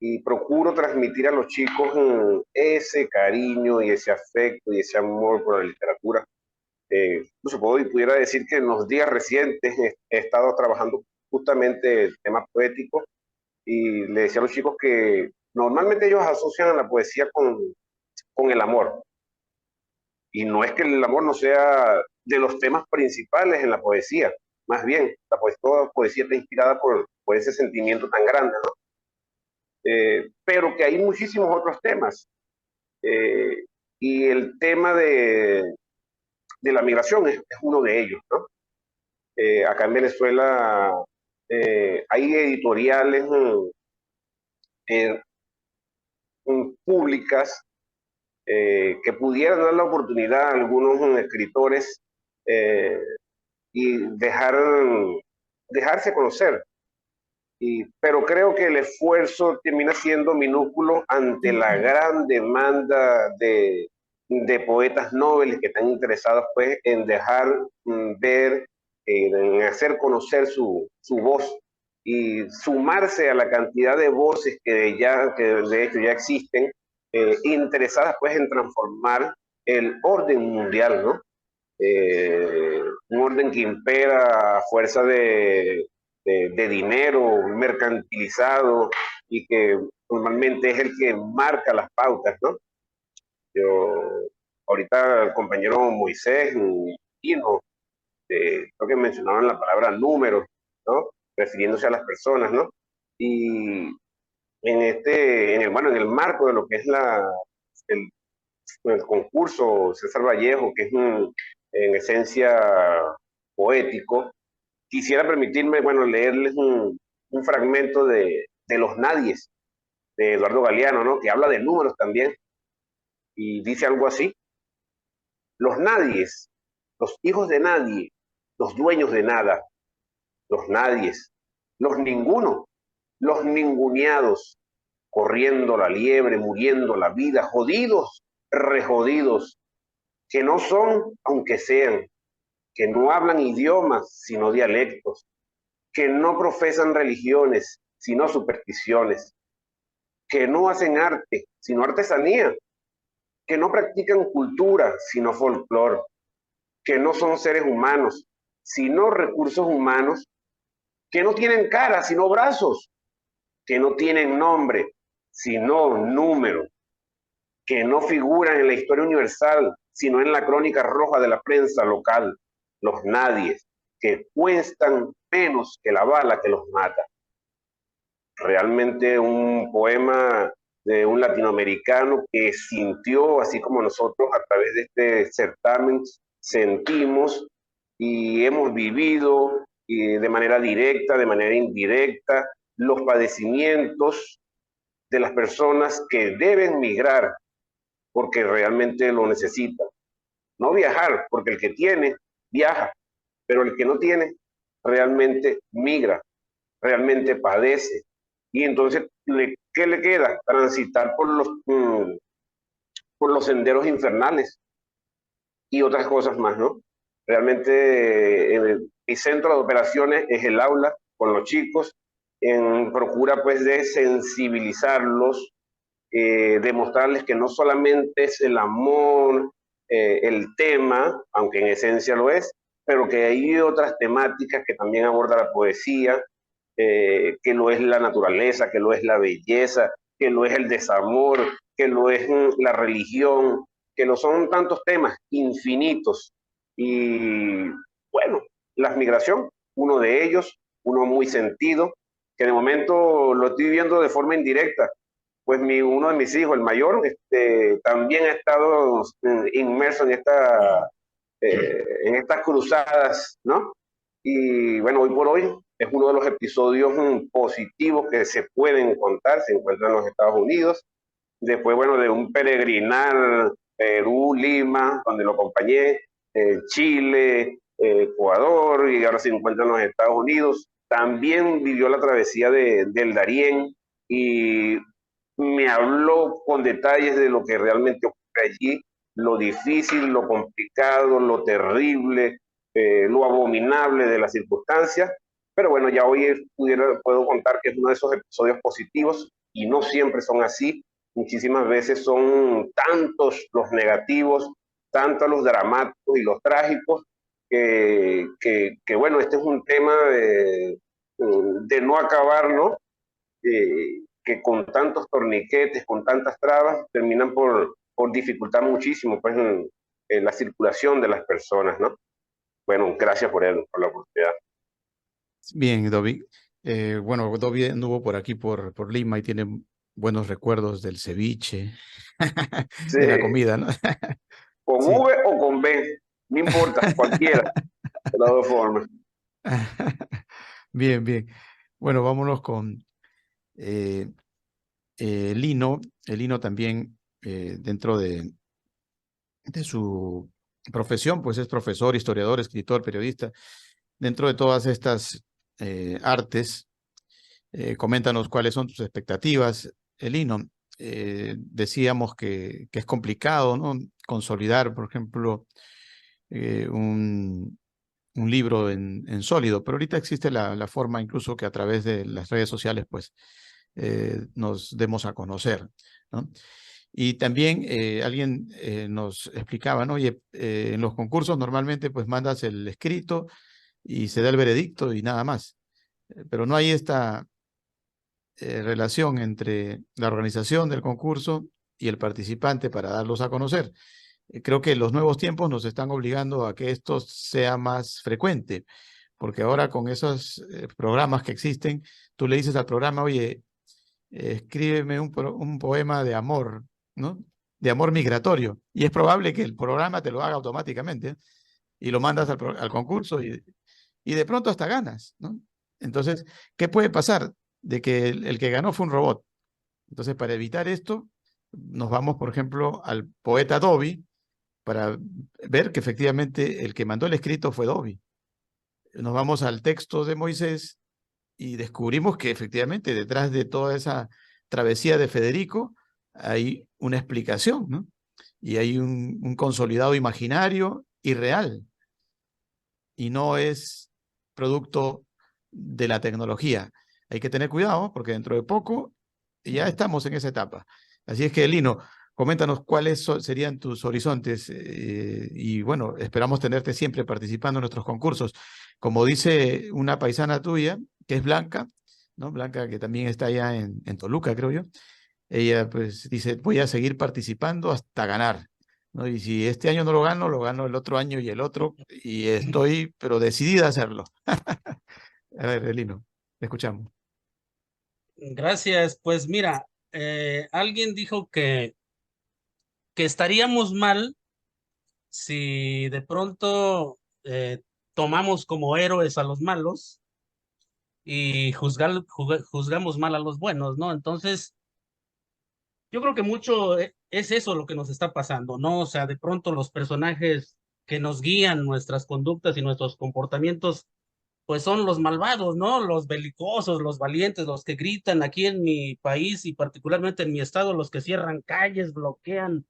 Y procuro transmitir a los chicos ese cariño y ese afecto y ese amor por la literatura. Incluso pudiera decir que en los días recientes he estado trabajando justamente el tema poético y le decía a los chicos que normalmente ellos asocian a la poesía con el amor. Y no es que el amor no sea de los temas principales en la poesía, más bien, toda poesía está inspirada por ese sentimiento tan grande, ¿no? Pero que hay muchísimos otros temas. Y el tema de la migración es uno de ellos, ¿no? Acá en Venezuela hay editoriales eh, públicas que pudieran dar la oportunidad a algunos escritores eh, y dejarse conocer. Pero creo que el esfuerzo termina siendo minúsculo ante la gran demanda de poetas nobles que están interesados pues en dejar ver, en hacer conocer su voz y sumarse a la cantidad de voces que de hecho ya existen, interesadas pues en transformar el orden mundial, ¿no? Un orden que impera a fuerza de dinero mercantilizado y que normalmente es el que marca las pautas, ¿no? Ahorita el compañero Moisés y no, creo que mencionaban la palabra números, ¿no? Refiriéndose a las personas, ¿no? Y en el marco de lo que es el, el concurso César Vallejo, que es en esencia poético, quisiera permitirme, bueno, leerles un fragmento de Los Nadies, de Eduardo Galeano, ¿no? Que habla de números también, y dice algo así: los nadies, los hijos de nadie, los dueños de nada, los nadies, los ninguno, los ninguneados, corriendo la liebre, muriendo la vida, jodidos, rejodidos, que no son, aunque sean, que no hablan idiomas, sino dialectos, que no profesan religiones, sino supersticiones, que no hacen arte, sino artesanía, que no practican cultura, sino folclore, que no son seres humanos, sino recursos humanos, que no tienen cara, sino brazos, que no tienen nombre, sino número, que no figuran en la historia universal, sino en la crónica roja de la prensa local, los nadies, que cuestan menos que la bala que los mata. Realmente un poema de un latinoamericano que sintió, así como nosotros a través de este certamen, sentimos y hemos vivido de manera directa, de manera indirecta, los padecimientos de las personas que deben migrar porque realmente lo necesitan. No viajar, porque el que tiene, viaja, pero el que no tiene, realmente migra, realmente padece. Y entonces, ¿qué le queda? Transitar por los senderos infernales y otras cosas más, ¿no? Realmente mi centro de operaciones es el aula con los chicos, en procura pues de sensibilizarlos, demostrarles que no solamente es el amor, el tema, aunque en esencia lo es, pero que hay otras temáticas que también aborda la poesía, que lo es la naturaleza, que lo es la belleza, que lo es el desamor, que lo es la religión, que lo son tantos temas infinitos. Y bueno, la migración, uno de ellos, uno muy sentido, que de momento lo estoy viendo de forma indirecta, pues uno de mis hijos, el mayor, también ha estado inmerso en estas cruzadas, ¿no? Y bueno, hoy por hoy es uno de los episodios positivos que se pueden contar, se encuentra en los Estados Unidos. Después, bueno, de un peregrinar Perú, Lima, donde lo acompañé, Chile, Ecuador, y ahora se encuentra en los Estados Unidos. También vivió la travesía del Darién y me habló con detalles de lo que realmente ocurre allí, lo difícil, lo complicado, lo terrible, lo abominable de las circunstancias. Pero bueno, ya hoy puedo contar que es uno de esos episodios positivos y no siempre son así. Muchísimas veces son tantos los negativos, tantos los dramáticos y los trágicos, que bueno, este es un tema de no acabar, ¿no? Que con tantos torniquetes, con tantas trabas, terminan por dificultar muchísimo pues, la circulación de las personas, ¿no? Bueno, gracias por la oportunidad. Bien, Dobby. Bueno, Dobby anduvo por aquí, por Lima, y tiene buenos recuerdos del ceviche, Sí, de la comida, ¿no? con Sí. V o con B, no importa, cualquiera, de las dos formas. Bien, bien. Bueno, vámonos con Lino. Lino también, dentro de su profesión, pues es profesor, historiador, escritor, periodista. Dentro de todas estas artes, coméntanos cuáles son tus expectativas, Lino. decíamos que es complicado, ¿no? Consolidar, por ejemplo, un libro en sólido, pero ahorita existe la forma incluso que a través de las redes sociales pues nos demos a conocer, ¿no? Y también alguien nos explicaba, ¿no? Oye, en los concursos normalmente pues mandas el escrito y se da el veredicto y nada más, pero no hay esta relación entre la organización del concurso y el participante para darlos a conocer. Creo que los nuevos tiempos nos están obligando a que esto sea más frecuente, porque ahora con esos programas que existen, tú le dices al programa, oye, escríbeme un poema de amor, ¿no? De amor migratorio. Y es probable que el programa te lo haga automáticamente, ¿eh? Y lo mandas al concurso y de pronto hasta ganas, ¿no? Entonces, ¿qué puede pasar? De que el que ganó fue un robot. Entonces, para evitar esto, nos vamos, por ejemplo, al poeta Dobby, para ver que efectivamente el que mandó el escrito fue Dobby. Nos vamos al texto de Moisés y descubrimos que efectivamente detrás de toda esa travesía de Federico hay una explicación, ¿no? Y hay un consolidado imaginario y real, y no es producto de la tecnología. Hay que tener cuidado porque dentro de poco ya estamos en esa etapa. Así es que, Lino, coméntanos cuáles serían tus horizontes y bueno, esperamos tenerte siempre participando en nuestros concursos. Como dice una paisana tuya, que es Blanca, ¿no? Blanca, que también está allá en Toluca, creo yo. Ella pues dice, voy a seguir participando hasta ganar, ¿no? Y si este año no lo gano el otro año y el otro, y estoy, pero decidida a hacerlo. A ver, Elino, te escuchamos. Gracias. Pues mira, alguien dijo que estaríamos mal si de pronto tomamos como héroes a los malos y juzgamos mal a los buenos, ¿no? Entonces, yo creo que mucho es eso lo que nos está pasando, ¿no? O sea, de pronto los personajes que nos guían nuestras conductas y nuestros comportamientos, pues son los malvados, ¿no? Los belicosos, los valientes, los que gritan aquí en mi país y particularmente en mi estado, los que cierran calles, bloquean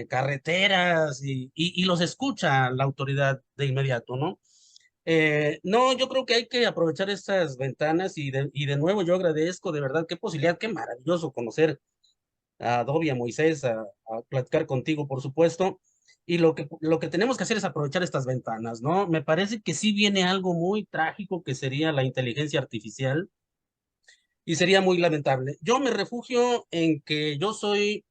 carreteras y los escucha la autoridad de inmediato, ¿no? No, yo creo que hay que aprovechar estas ventanas y de nuevo yo agradezco de verdad, qué posibilidad, qué maravilloso conocer a Adobe, a Moisés, a platicar contigo, por supuesto. Y lo que tenemos que hacer es aprovechar estas ventanas, ¿no? Me parece que sí viene algo muy trágico que sería la inteligencia artificial y sería muy lamentable. Yo me refugio en que yo soy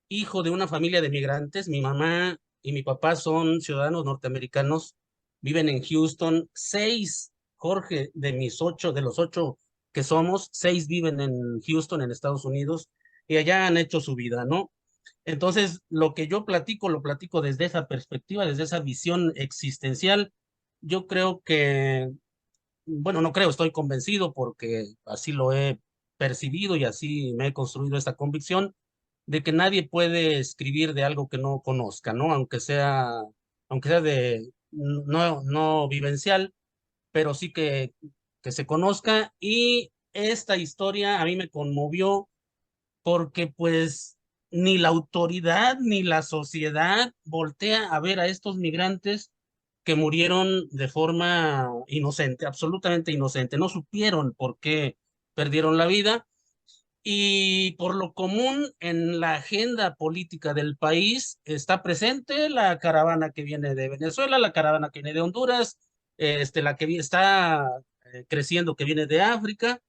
hijo de una familia de migrantes. Mi mamá y mi papá son ciudadanos norteamericanos, viven en Houston. Seis, Jorge, de los ocho que somos, seis viven en Houston, en Estados Unidos, y allá han hecho su vida, ¿no? Entonces, lo que yo platico, lo platico desde esa perspectiva, desde esa visión existencial. Yo creo que, bueno, no creo, estoy convencido porque así lo he percibido y así me he construido esta convicción de que nadie puede escribir de algo que no conozca, ¿no? Aunque sea de no vivencial, pero sí que se conozca. Y esta historia a mí me conmovió porque pues ni la autoridad ni la sociedad voltea a ver a estos migrantes que murieron de forma inocente, absolutamente inocente. No supieron por qué perdieron la vida y por lo común en la agenda política del país está presente la caravana que viene de Venezuela, la caravana que viene de Honduras, la que está creciendo que viene de África.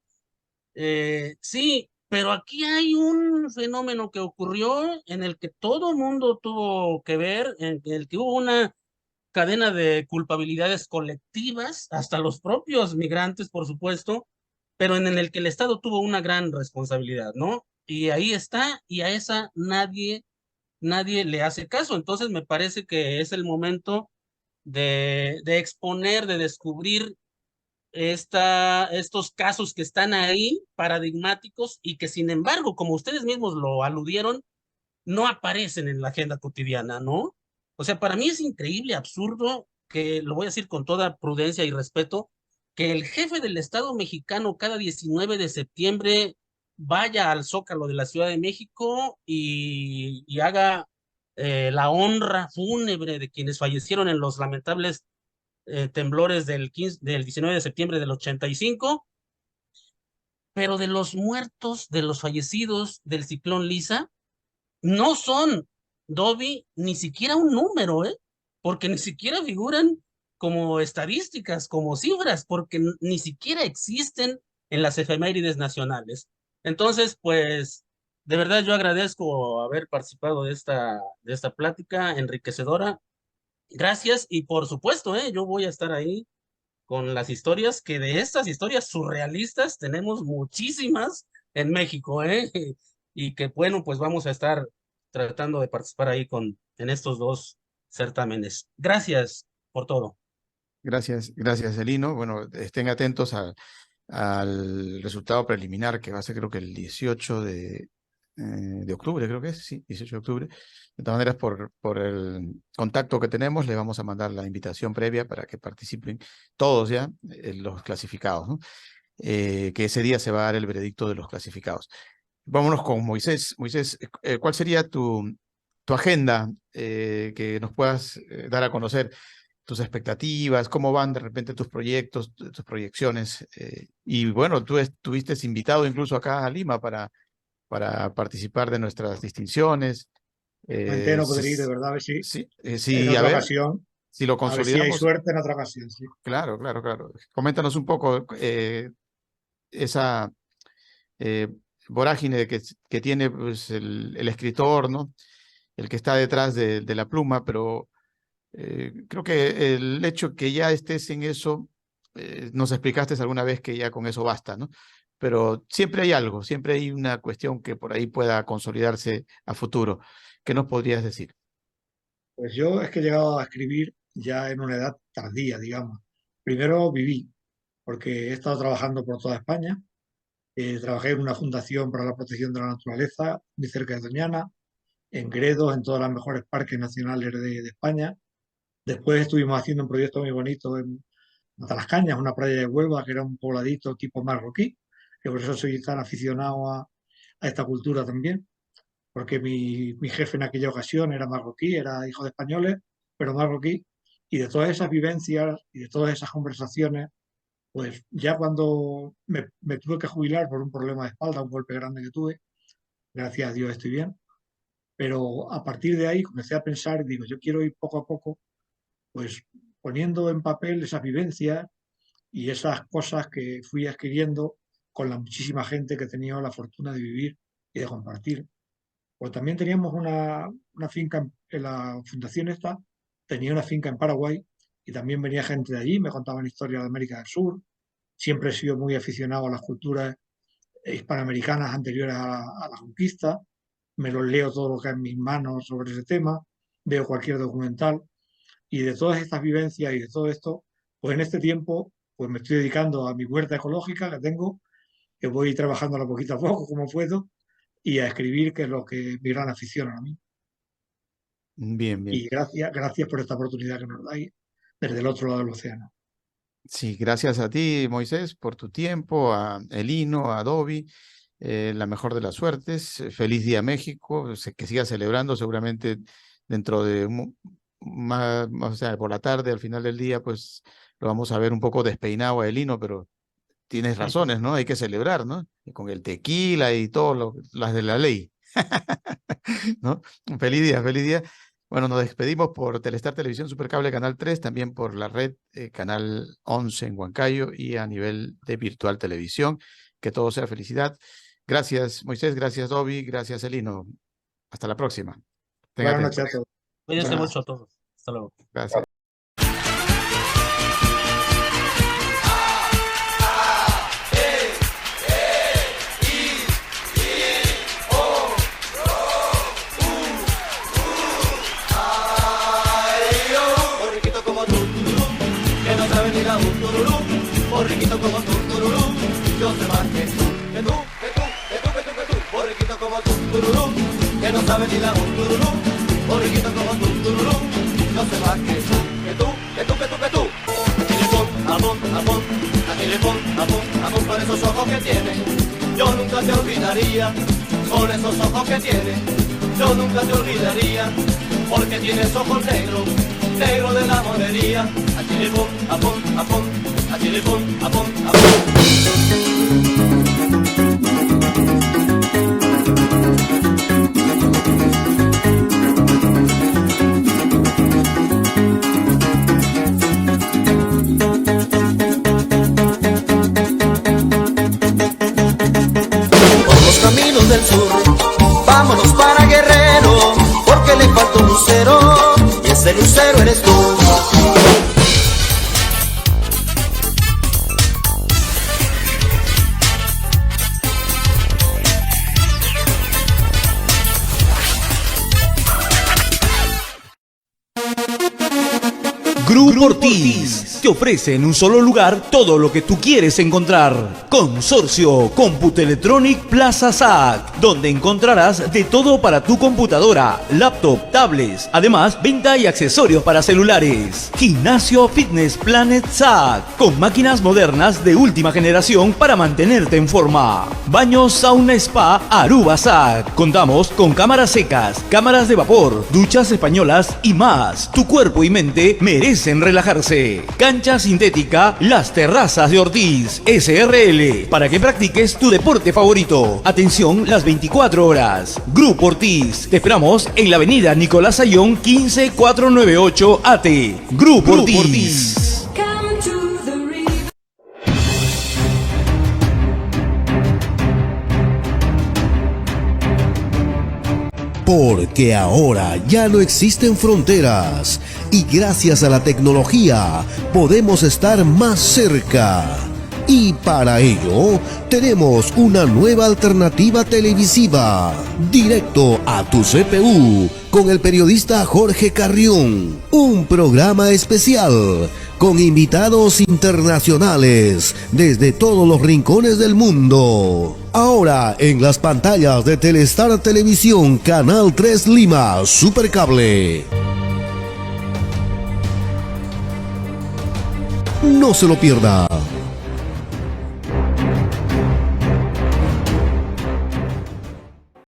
Sí, pero aquí hay un fenómeno que ocurrió en el que todo mundo tuvo que ver, en el que hubo una cadena de culpabilidades colectivas, hasta los propios migrantes, por supuesto, pero en el que el Estado tuvo una gran responsabilidad, ¿no? Y ahí está, y a esa nadie le hace caso. Entonces me parece que es el momento de exponer, de descubrir estos casos que están ahí, paradigmáticos, y que sin embargo, como ustedes mismos lo aludieron, no aparecen en la agenda cotidiana, ¿no? O sea, para mí es increíble, absurdo, que lo voy a decir con toda prudencia y respeto, que el jefe del Estado mexicano cada 19 de septiembre vaya al Zócalo de la Ciudad de México y haga la honra fúnebre de quienes fallecieron en los lamentables temblores del 19 de septiembre del 85, pero de los muertos, de los fallecidos del ciclón Lisa, no son, Dobby, ni siquiera un número, porque ni siquiera figuran como estadísticas, como cifras, porque ni siquiera existen en las efemérides nacionales. Entonces, pues, de verdad yo agradezco haber participado de esta plática enriquecedora. Gracias, y por supuesto, yo voy a estar ahí con las historias, que de estas historias surrealistas tenemos muchísimas en México, y que bueno, pues vamos a estar tratando de participar ahí en estos dos certámenes. Gracias por todo. Gracias, Elino. Bueno, estén atentos al resultado preliminar que va a ser, creo que el 18 de octubre, creo que es, sí, 18 de octubre. De todas maneras, por el contacto que tenemos, le vamos a mandar la invitación previa para que participen todos ya, los clasificados, ¿no? Que ese día se va a dar el veredicto de los clasificados. Vámonos con Moisés. Moisés, ¿cuál sería tu agenda que nos puedas dar a conocer? Tus expectativas, cómo van de repente tus proyectos, tus proyecciones. Y bueno, tú estuviste invitado incluso acá a Lima para participar de nuestras distinciones. No podría ir, de verdad, a ver si Sí, en otra ocasión, si lo a ver si hay consolidamos. suerte en otra ocasión. Sí. Claro. Coméntanos un poco esa vorágine que tiene pues, el escritor, ¿no? El que está detrás de la pluma, pero creo que el hecho que ya estés en eso, nos explicaste alguna vez que ya con eso basta, ¿no? Pero siempre hay algo, siempre hay una cuestión que por ahí pueda consolidarse a futuro. ¿Qué nos podrías decir? Pues yo es que he llegado a escribir ya en una edad tardía, digamos. Primero viví, porque he estado trabajando por toda España. Trabajé en una fundación para la protección de la naturaleza, muy cerca de Doñana, en Gredos, en todos los mejores parques nacionales de España. Después estuvimos haciendo un proyecto muy bonito en Matalascañas, una playa de Huelva, que era un pobladito tipo marroquí, que por eso soy tan aficionado a esta cultura también, porque mi jefe en aquella ocasión era marroquí, era hijo de españoles, pero marroquí, y de todas esas vivencias y de todas esas conversaciones, pues ya cuando me tuve que jubilar por un problema de espalda, un golpe grande que tuve, gracias a Dios estoy bien, pero a partir de ahí comencé a pensar y digo, yo quiero ir poco a poco, pues poniendo en papel esas vivencias y esas cosas que fui adquiriendo con la muchísima gente que he tenido la fortuna de vivir y de compartir. Pues también teníamos una finca en la fundación esta, tenía una finca en Paraguay y también venía gente de allí, me contaban historias de América del Sur. Siempre he sido muy aficionado a las culturas hispanoamericanas anteriores a la conquista. Me los leo todo lo que hay en mis manos sobre ese tema, veo cualquier documental y de todas estas vivencias y de todo esto, pues en este tiempo pues me estoy dedicando a mi huerta ecológica que tengo, que voy trabajándola poquito a poco como puedo y a escribir, que es lo que mi gran afición a mí. Bien. Y gracias por esta oportunidad que nos dais desde el otro lado del océano. Sí, gracias a ti, Moisés, por tu tiempo, a Elino, a Dobby, la mejor de las suertes. Feliz Día México, que siga celebrando seguramente dentro de más, o sea, por la tarde, al final del día, pues lo vamos a ver un poco despeinado a Elino, pero tienes razones, ¿no? Hay que celebrar, ¿no? Y con el tequila y todo las de la ley, ¿no? Feliz día. Bueno, nos despedimos por Telestar Televisión Supercable Canal 3, también por la red Canal 11 en Huancayo y a nivel de Virtual Televisión. Que todo sea felicidad. Gracias, Moisés, gracias, Dobby, gracias, Elino. Hasta la próxima. Buenas noches a todos. Cuídense mucho a todos. Hasta luego. Gracias. Borriquito como tú, tururú, yo sé más que tú, borriquito como tú, tururú, que no sabe ni la tururú, borriquito como tú, tururú, yo sé más que tú, a teléfono, a pon, con esos ojos que tiene, yo nunca te olvidaría, con esos ojos que tienes, yo nunca te olvidaría, porque tienes ojos negros, negros de la monería, a chilipum, a pum, a pum, a chilipum, a pum, a pum. Caminos del sur, vámonos para Guerrero, porque le falta un lucero, y ese lucero eres tú. Grupo Ortiz te ofrece en un solo lugar todo lo que tú quieres encontrar. Consorcio Computelectronic Plaza SAC, donde encontrarás de todo para tu computadora, laptop, tablets, además venta y accesorios para celulares. Gimnasio Fitness Planet SAC, con máquinas modernas de última generación para mantenerte en forma. Baño Sauna Spa Aruba SAC, contamos con cámaras secas, cámaras de vapor, duchas españolas y más. Tu cuerpo y mente merecen relajarse. Cancha sintética Las Terrazas de Ortiz SRL, para que practiques tu deporte favorito. Atención las 24 horas. Grupo Ortiz, te esperamos en la avenida Nicolás Ayón 15498 AT. Grupo Ortiz. Porque ahora ya no existen fronteras y gracias a la tecnología podemos estar más cerca. Y para ello tenemos una nueva alternativa televisiva, directo a tu CPU, con el periodista Jorge Carrión. Un programa especial con invitados internacionales desde todos los rincones del mundo. Ahora en las pantallas de Telestar Televisión, Canal 3 Lima, Supercable. No se lo pierda.